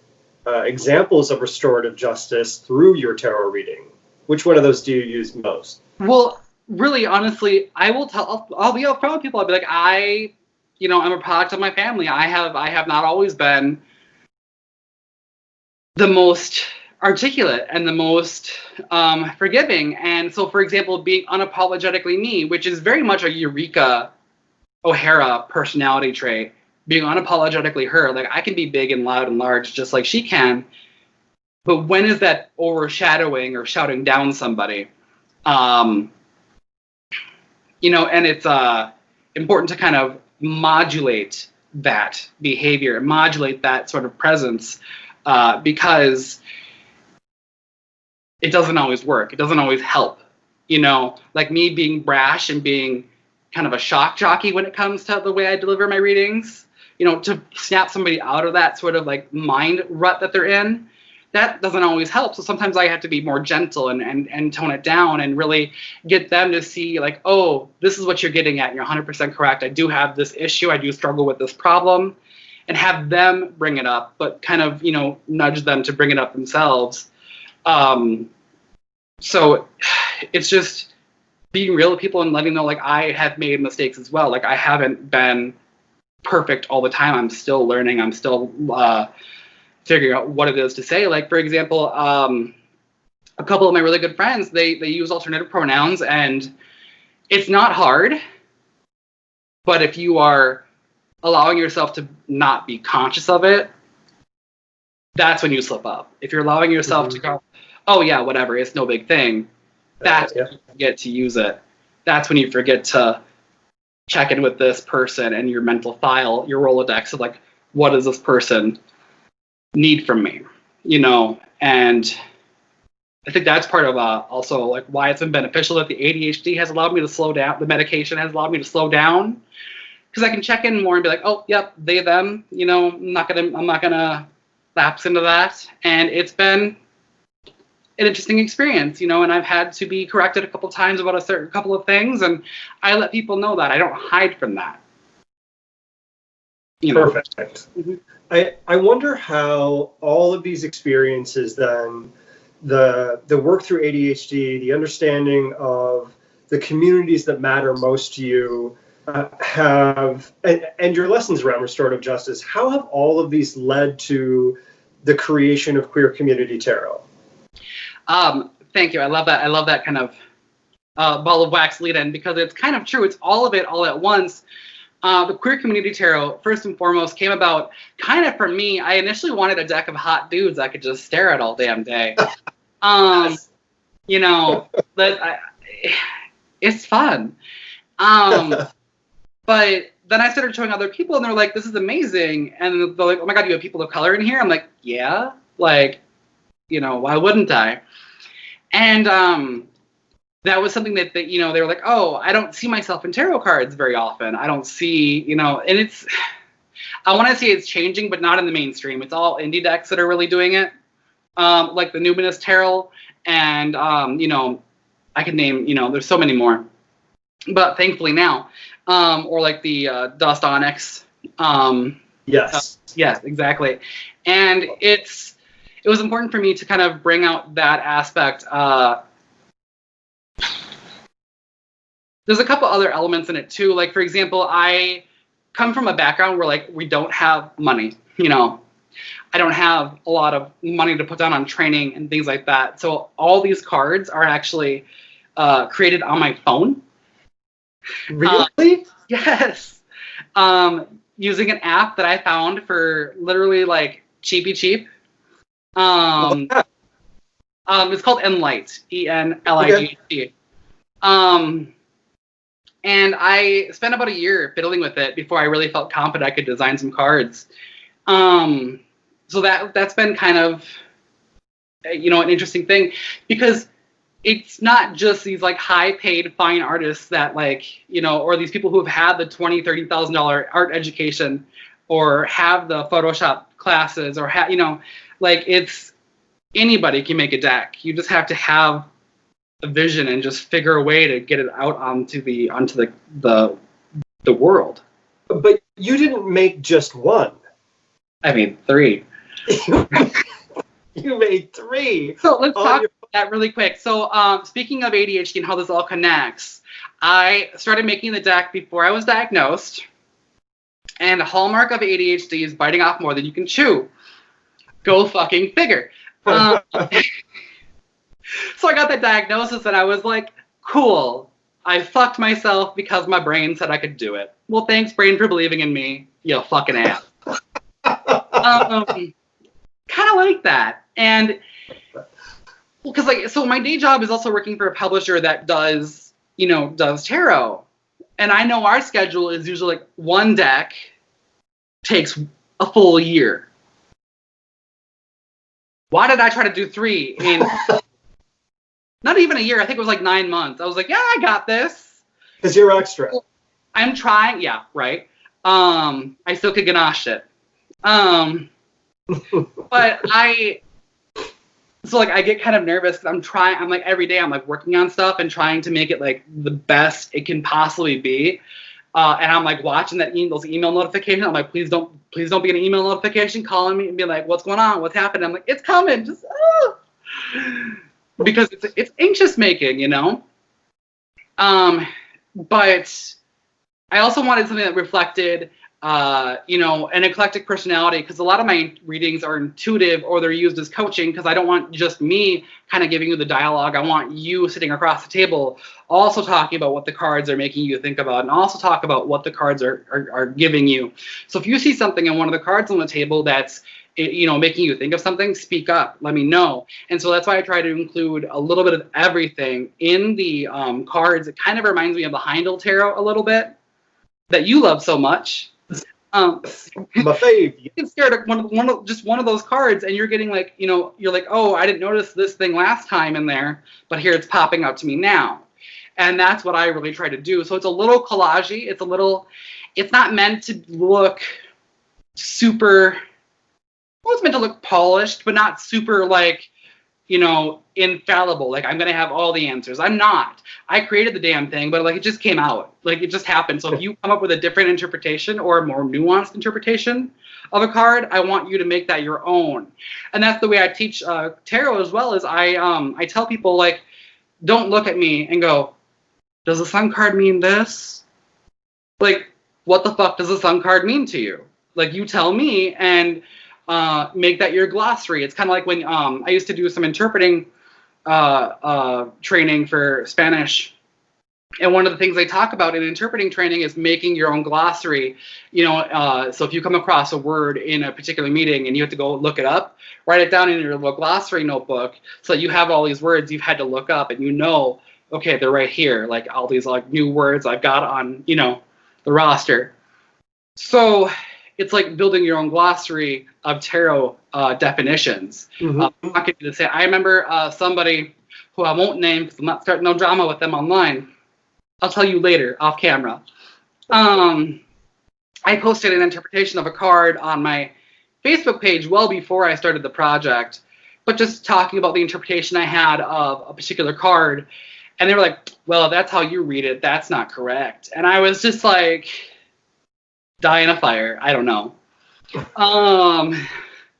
A: examples of restorative justice through your tarot reading? Which one of those do you use most?
B: Well, really, honestly, I'll be upfront with people. I'll be like, I'm a product of my family. I have not always been the most articulate and the most forgiving. And so, for example, being unapologetically me, which is very much a Eureka O'Hara personality trait, being unapologetically her, like, I can be big and loud and large just like she can, but when is that overshadowing or shouting down somebody? You know, and it's important to kind of modulate that behavior, modulate that sort of presence, because it doesn't always work. It doesn't always help. You know, like me being brash and being kind of a shock jockey when it comes to the way I deliver my readings, you know, to snap somebody out of that sort of like mind rut that they're in, that doesn't always help. So sometimes I have to be more gentle and tone it down and really get them to see, like, oh, this is what you're getting at. And you're 100% correct. I do have this issue. I do struggle with this problem. And have them bring it up, but kind of, you know, nudge them to bring it up themselves. So it's just being real with people and letting them know, like, I have made mistakes as well. Like, I haven't been perfect all the time. I'm still learning. I'm still figuring out what it is to say. Like, for example, a couple of my really good friends, they use alternative pronouns, and it's not hard, but if you are allowing yourself to not be conscious of it, that's when you slip up. If you're allowing yourself to go, oh yeah, whatever, it's no big thing, that's when you forget to use it. That's when you forget to check in with this person and your mental file, your Rolodex of, like, what does this person need from me, you know? And I think that's part of also, like, why it's been beneficial that the ADHD has allowed me to slow down, the medication has allowed me to slow down, because I can check in more and be like, oh, yep, they, them, you know, I'm not gonna lapse into that. And it's been an interesting experience, you know, and I've had to be corrected a couple times about a couple of things, and I let people know that. I don't hide from that. You know?
A: Perfect. Mm-hmm. I wonder how all of these experiences then, the work through ADHD, the understanding of the communities that matter most to you, and your lessons around restorative justice, how have all of these led to the creation of Queer Community Tarot?
B: Thank you. I love that. I love that kind of ball of wax lead in, because it's kind of true. It's all of it all at once. The queer community tarot, first and foremost, came about kind of for me. I initially wanted a deck of hot dudes I could just stare at all damn day. You know, it's fun. But then I started showing other people, and they're like, "This is amazing," and they're like, "Oh my god, you have people of color in here?" I'm like, "Yeah, like, you know, why wouldn't I?" And that was something that you know, they were like, "Oh, I don't see myself in tarot cards very often. I don't see, you know," and it's, I want to say it's changing, but not in the mainstream. It's all indie decks that are really doing it, like the Numinous Tarot, and you know, I could name, you know, there's so many more, but thankfully now, or like the Dust Onyx.
A: Yes.
B: Yes, exactly. And it was important for me to kind of bring out that aspect. There's a couple other elements in it too. Like, for example, I come from a background where like we don't have money, you know. I don't have a lot of money to put down on training and things like that. So all these cards are actually created on my phone.
A: Really?
B: Yes. Using an app that I found for literally like cheapy cheap. It's called Enlight, Enlight. And I spent about a year fiddling with it before I really felt confident I could design some cards. So that's been kind of, you know, an interesting thing, because it's not just these like high-paid fine artists that like, you know, or these people who have had the $20,000-$30,000 art education, or have the Photoshop classes, or you know, like, it's anybody can make a deck. You just have to have a vision and just figure a way to get it out onto the world.
A: But you didn't make just one.
B: I made 3.
A: You made 3.
B: So let's talk about that really quick. So speaking of ADHD and how this all connects, I started making the deck before I was diagnosed. And a hallmark of ADHD is biting off more than you can chew. Go fucking figure. So I got that diagnosis and I was like, cool. I fucked myself because my brain said I could do it. Well, thanks, brain, for believing in me, you fucking ass. Kind of like that. And because like, so my day job is also working for a publisher that does tarot. And I know our schedule is usually like one deck takes a full year. Why did I try to do 3 in not even a year? I think it was like 9 months. I was like, yeah, I got this.
A: Because you're extra.
B: I'm trying. Yeah, right. I still could ganache it. But I get kind of nervous because I'm like every day I'm like working on stuff and trying to make it like the best it can possibly be. And I'm like watching those email notifications. I'm like, please don't be an email notification calling me and be like, what's going on? What's happening? I'm like, it's coming. Just because it's anxious making, you know. But I also wanted something that reflected, an eclectic personality, because a lot of my readings are intuitive or they're used as coaching, because I don't want just me kind of giving you the dialogue. I want you sitting across the table also talking about what the cards are making you think about, and also talk about what the cards are giving you. So if you see something in one of the cards on the table that's making you think of something, speak up, let me know. And so that's why I try to include a little bit of everything in the cards. It kind of reminds me of the Heindel Tarot a little bit, that you love so much.
A: My fave.
B: You get scared of one of those cards, and you're getting like, you're like, oh, I didn't notice this thing last time in there, but here it's popping out to me now. And that's what I really try to do. So it's a little collagey. It's not meant to look super, well, it's meant to look polished, but not super like, infallible. Like I'm going to have all the answers. I'm not. I created the damn thing, but like it just came out. Like it just happened. So if you come up with a different interpretation or a more nuanced interpretation of a card, I want you to make that your own. And that's the way I teach tarot as well. Is I tell people, like, don't look at me and go, does the sun card mean this? Like, what the fuck does the sun card mean to you? Like, you tell me and make that your glossary. It's kind of like when I used to do some interpreting training for Spanish And one of the things they talk about in interpreting training is making your own glossary. So if you come across a word in a particular meeting and you have to go look it up, write it down in your little glossary notebook so that you have all these words you've had to look up and okay, they're right here. Like all these like new words I've got on, the roster. So it's like building your own glossary of tarot definitions.
A: Mm-hmm.
B: I'm not going to say. I remember somebody who I won't name because I'm not starting no drama with them online. I'll tell you later, off camera. I posted an interpretation of a card on my Facebook page well before I started the project, but just talking about the interpretation I had of a particular card. And they were like, well, that's how you read it. That's not correct. And I was just like, die in a fire. I don't know.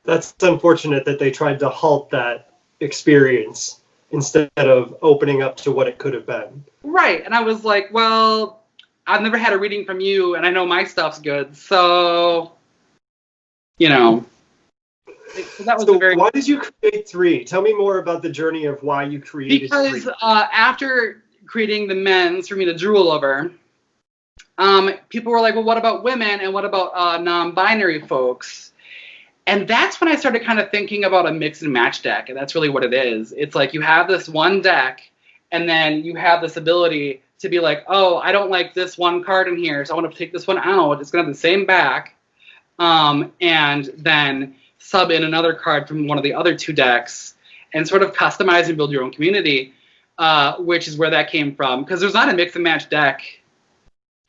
A: That's unfortunate that they tried to halt that experience instead of opening up to what it could have been.
B: Right. And I was like, well, I've never had a reading from you, and I know my stuff's good. So, So that was
A: why did you create 3? Tell me more about the journey of why you created 3.
B: Because after creating the men's for me to drool over, people were like, well, what about women and what about non-binary folks? And that's when I started kind of thinking about a mix and match deck, and that's really what it is. It's like you have this one deck, and then you have this ability to be like, oh, I don't like this one card in here, so I want to take this one out. It's going to have the same back, and then sub in another card from one of the other 2 decks, and sort of customize and build your own community, which is where that came from. Because there's not a mix and match deck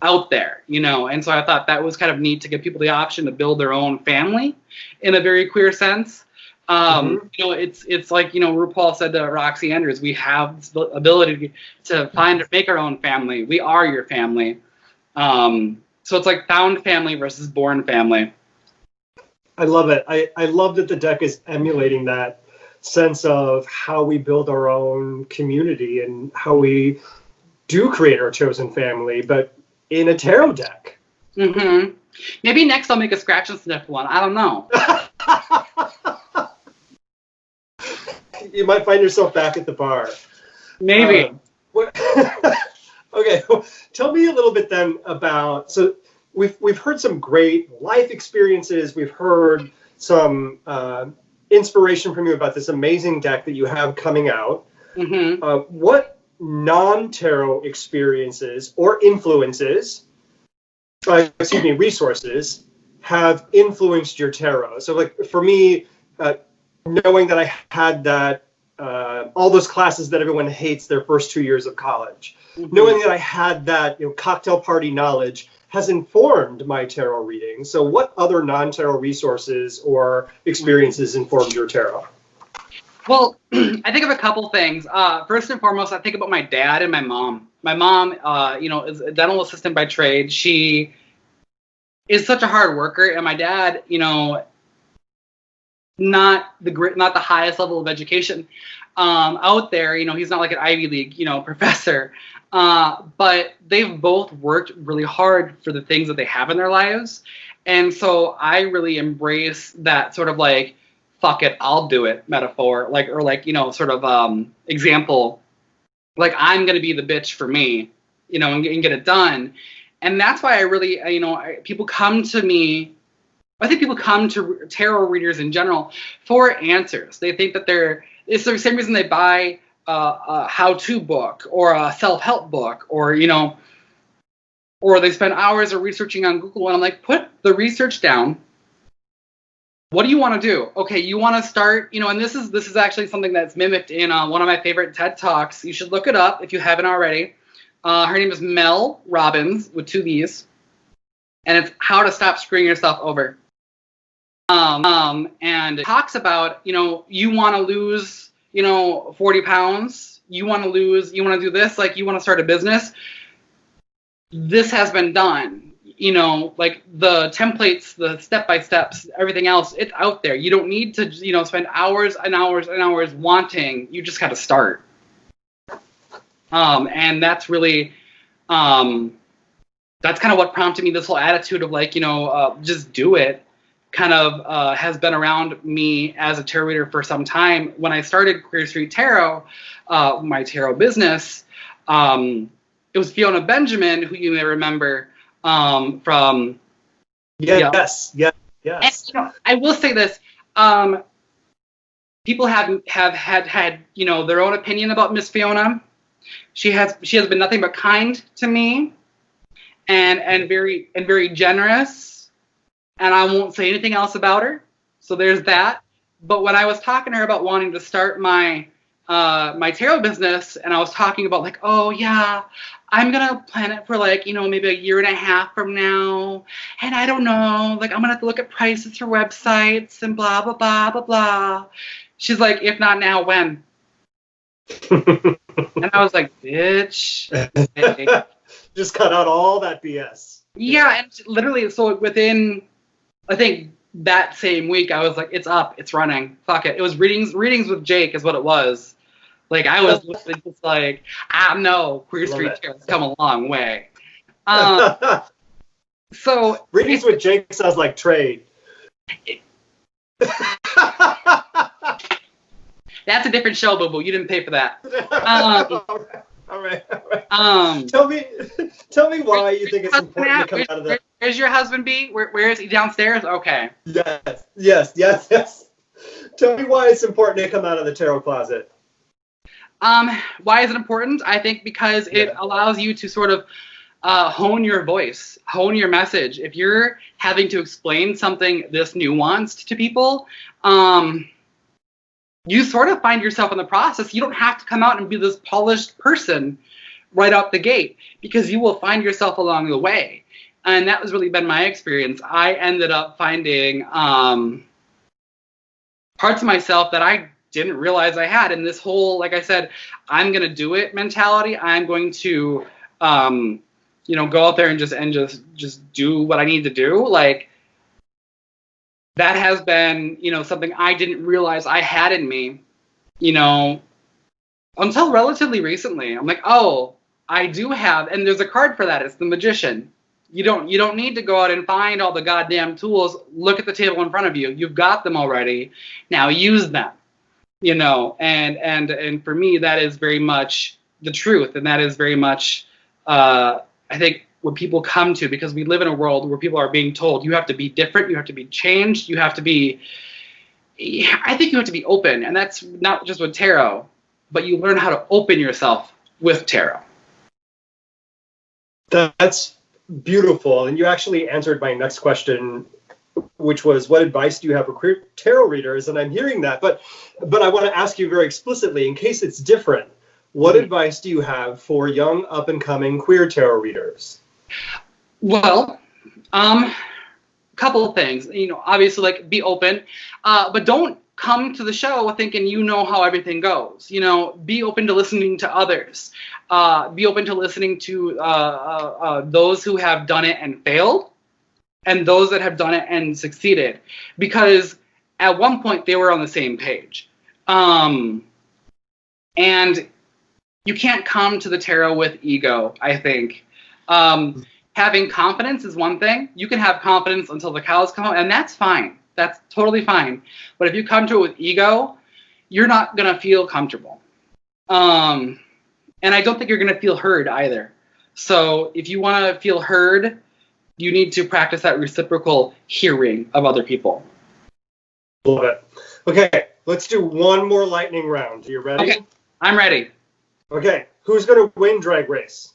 B: out there, and so I thought that was kind of neat to give people the option to build their own family in a very queer sense. It's like, RuPaul said to Roxy Andrews, we have the ability to make our own family. We are your family. So it's like found family versus born family.
A: I love it. I love that the deck is emulating that sense of how we build our own community and how we do create our chosen family, but in a tarot deck.
B: Mm-hmm. Maybe next I'll make a scratch and sniff one. I don't know.
A: You might find yourself back at the bar.
B: Maybe.
A: Okay. Tell me a little bit then about, so we've heard some great life experiences. We've heard some inspiration from you about this amazing deck that you have coming out.
B: Mm-hmm.
A: What non-tarot experiences or resources have influenced your tarot? So like for me, knowing that I had that, all those classes that everyone hates their first 2 years of college, knowing that I had that, cocktail party knowledge has informed my tarot reading. So what other non-tarot resources or experiences informed your tarot?
B: Well, I think of a couple things. First and foremost, I think about my dad and my mom. My mom, is a dental assistant by trade. She is such a hard worker, and my dad, not the highest level of education out there. He's not like an Ivy League, professor. But they've both worked really hard for the things that they have in their lives, and so I really embrace that sort of like, fuck it, I'll do it metaphor, example, like I'm going to be the bitch for me, and get it done. And that's why I really, people come to me, I think people come to tarot readers in general for answers. They think that it's the same reason they buy a how-to book or a self-help book, or they spend hours of researching on Google, and I'm like, put the research down. What do you want to do? Okay, you want to start, and this is actually something that's mimicked in one of my favorite TED Talks. You should look it up if you haven't already. Her name is Mel Robbins with 2 B's, and it's How to Stop Screwing Yourself Over. And it talks about, you want to lose, 40 pounds. You want to do this, like you want to start a business. This has been done. Like the templates, the step-by-steps, everything else, it's out there. You don't need to, spend hours and hours and hours wanting. You just got to start. And that's really, that's kind of what prompted me, this whole attitude of like, just do it, kind of has been around me as a tarot reader for some time. When I started Queer Street Tarot, my tarot business, it was Fiona Benjamin, who you may remember from.
A: Yes.
B: And, I will say this. People have had their own opinion about Miss Fiona. She has been nothing but kind to me, and very generous. And I won't say anything else about her. So there's that. But when I was talking to her about wanting to start my tarot business, and I was talking about like, oh yeah, I'm gonna plan it for like, maybe a year and a half from now, and I don't know, like I'm gonna have to look at prices for websites and blah blah blah blah blah. She's like, if not now, when? And I was like, bitch.
A: Just cut out all that BS.
B: Yeah, and literally, so within, I think that same week, I was like, it's up, it's running, fuck it. It was readings with Jake is what it was. Like I was literally just like, no, Queer Street Tarot's come a long way. So
A: readings with Jake sounds like trade.
B: That's a different show, Boo Boo. You didn't pay for that.
A: All right. Tell me why you think it's important to come out of that.
B: Where's your husband be? Where is he? Downstairs? Okay.
A: Yes. Tell me why it's important to come out of the tarot closet.
B: Why is it important? I think because it allows you to sort of hone your voice, hone your message. If you're having to explain something this nuanced to people, you sort of find yourself in the process. You don't have to come out and be this polished person right out the gate, because you will find yourself along the way. And that has really been my experience. I ended up finding parts of myself that I didn't realize I had in this whole, like I said, I'm going to do it mentality. I'm going to, go out there and just do what I need to do. Like, that has been, something I didn't realize I had in me, until relatively recently. I'm like, oh, I do have, and there's a card for that. It's the Magician. You don't need to go out and find all the goddamn tools. Look at the table in front of you. You've got them already. Now use them, and for me, that is very much the truth. And that is very much, I think, what people come to, because we live in a world where people are being told you have to be different, you have to be changed, you have to be, I think you have to be open. And that's not just with tarot, but you learn how to open yourself with tarot.
A: That's beautiful. And you actually answered my next question, which was, what advice do you have for queer tarot readers? And I'm hearing that, but I want to ask you very explicitly, in case it's different, what advice do you have for young up-and-coming queer tarot readers?
B: Well, couple of things. Obviously, like, be open, but don't come to the show thinking you know how everything goes. Be open to listening to others. Be open to listening to those who have done it and failed, and those that have done it and succeeded, because at one point they were on the same page. And you can't come to the tarot with ego, I think. Having confidence is one thing. You can have confidence until the cows come home, and that's fine. That's totally fine. But if you come to it with ego, you're not going to feel comfortable. And I don't think you're going to feel heard either. So if you want to feel heard, you need to practice that reciprocal hearing of other people.
A: Love it. Okay, let's do one more lightning round. Are you ready?
B: Okay, I'm ready.
A: Okay, who's going to win Drag Race?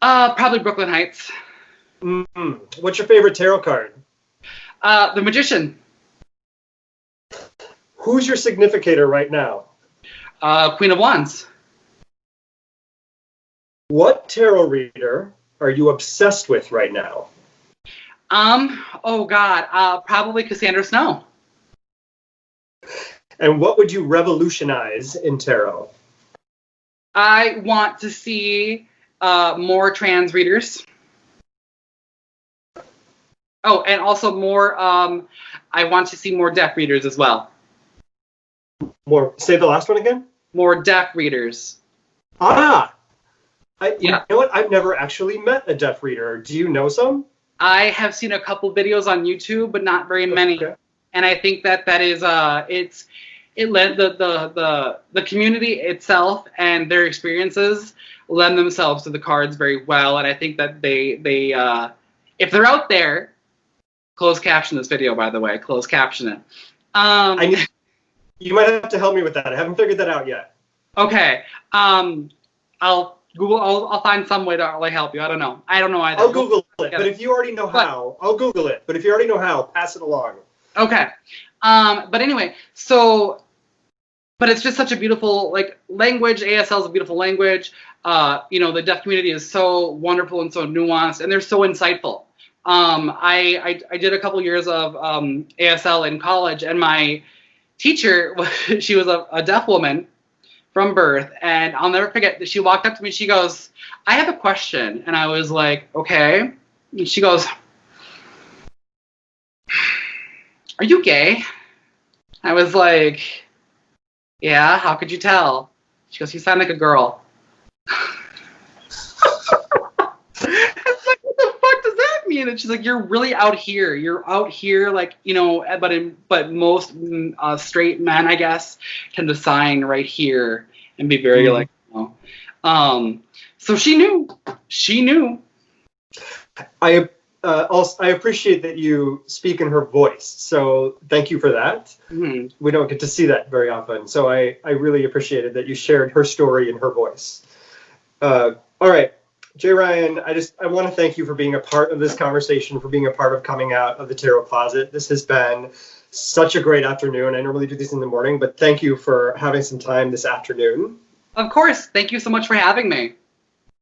B: Probably Brooklyn Heights.
A: What's your favorite tarot card?
B: The Magician.
A: Who's your significator right now?
B: Queen of Wands.
A: What tarot reader are you obsessed with right now?
B: Oh God, probably Cassandra Snow.
A: And what would you revolutionize in tarot?
B: I want to see more trans readers. Oh, and also more, I want to see more deaf readers as well.
A: More, say the last one again?
B: More deaf readers.
A: You know what? I've never actually met a deaf reader. Do you know some?
B: I have seen a couple videos on YouTube, but not very many. Okay. And I think that is, it led the community itself and their experiences lend themselves to the cards very well. And I think that they if they're out there, closed caption this video, by the way, closed caption it.
A: You might have to help me with that. I haven't figured that out yet.
B: Okay. I'll find some way to help you. I don't know either.
A: I'll Google it. But if you already know how, I'll Google it. But if you already know how, pass it along.
B: Okay. But anyway, but it's just such a beautiful language. ASL is a beautiful language. The deaf community is so wonderful and so nuanced, and they're so insightful. I did a couple years of ASL in college, and my teacher, she was a deaf woman from birth, and I'll never forget that she walked up to me. She goes, "I have a question," and I was like, "Okay." And she goes, "Are you gay?" I was like, "Yeah, how could you tell?" She goes, "You sound like a girl." It's like, what the fuck does that mean? And she's like, "You're really out here. You're out here, but most straight men, I guess, tend to sign right here and be very So she knew. She knew.
A: I appreciate that you speak in her voice, so thank you for that. Mm-hmm. We don't get to see that very often, so I really appreciated that you shared her story in her voice. All right, Jay Ryan, I want to thank you for being a part of this conversation, for being a part of coming out of the tarot closet. This has been such a great afternoon. I normally do these in the morning, but thank you for having some time this afternoon.
B: Of course. Thank you so much for having me.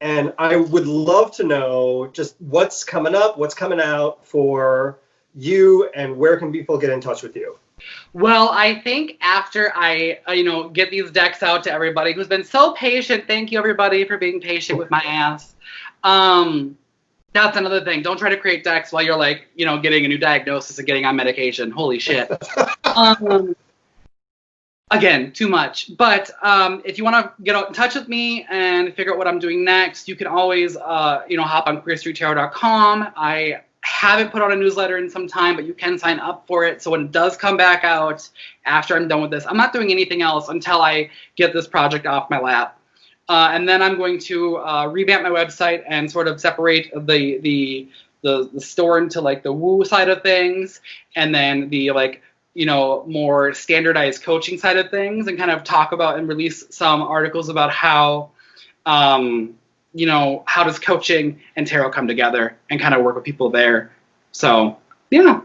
A: And I would love to know just what's coming up, what's coming out for you, and where can people get in touch with you?
B: Well, I think after I, get these decks out to everybody who's been so patient. Thank you, everybody, for being patient with my ass. That's another thing. Don't try to create decks while you're getting a new diagnosis and getting on medication. Holy shit. Again, too much. But if you want to get in touch with me and figure out what I'm doing next, you can always, hop on queerstreettarot.com. I haven't put out a newsletter in some time, but you can sign up for it. So when it does come back out after I'm done with this, I'm not doing anything else until I get this project off my lap. And then I'm going to revamp my website and sort of separate the store into the woo side of things, and then the more standardized coaching side of things, and kind of talk about and release some articles about how how does coaching and tarot come together, and kind of work with people there. So yeah.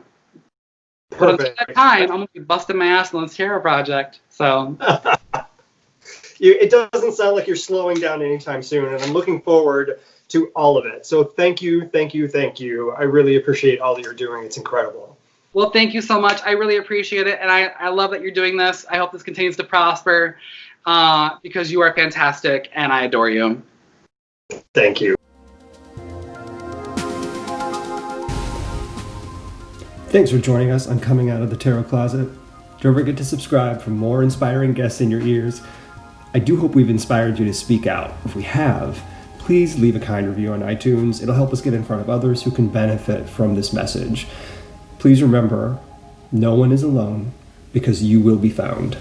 B: Perfect. But until that time, I'm gonna be busting my ass on this tarot project. So.
A: It doesn't sound like you're slowing down anytime soon, and I'm looking forward to all of it. So thank you. I really appreciate all that you're doing. It's incredible.
B: Well, thank you so much. I really appreciate it, and I love that you're doing this. I hope this continues to prosper because you are fantastic, and I adore you.
A: Thank you. Thanks for joining us on Coming Out of the Tarot Closet. Don't forget to subscribe for more inspiring guests in your ears. I do hope we've inspired you to speak out. If we have, please leave a kind review on iTunes. It'll help us get in front of others who can benefit from this message. Please remember, no one is alone, because you will be found.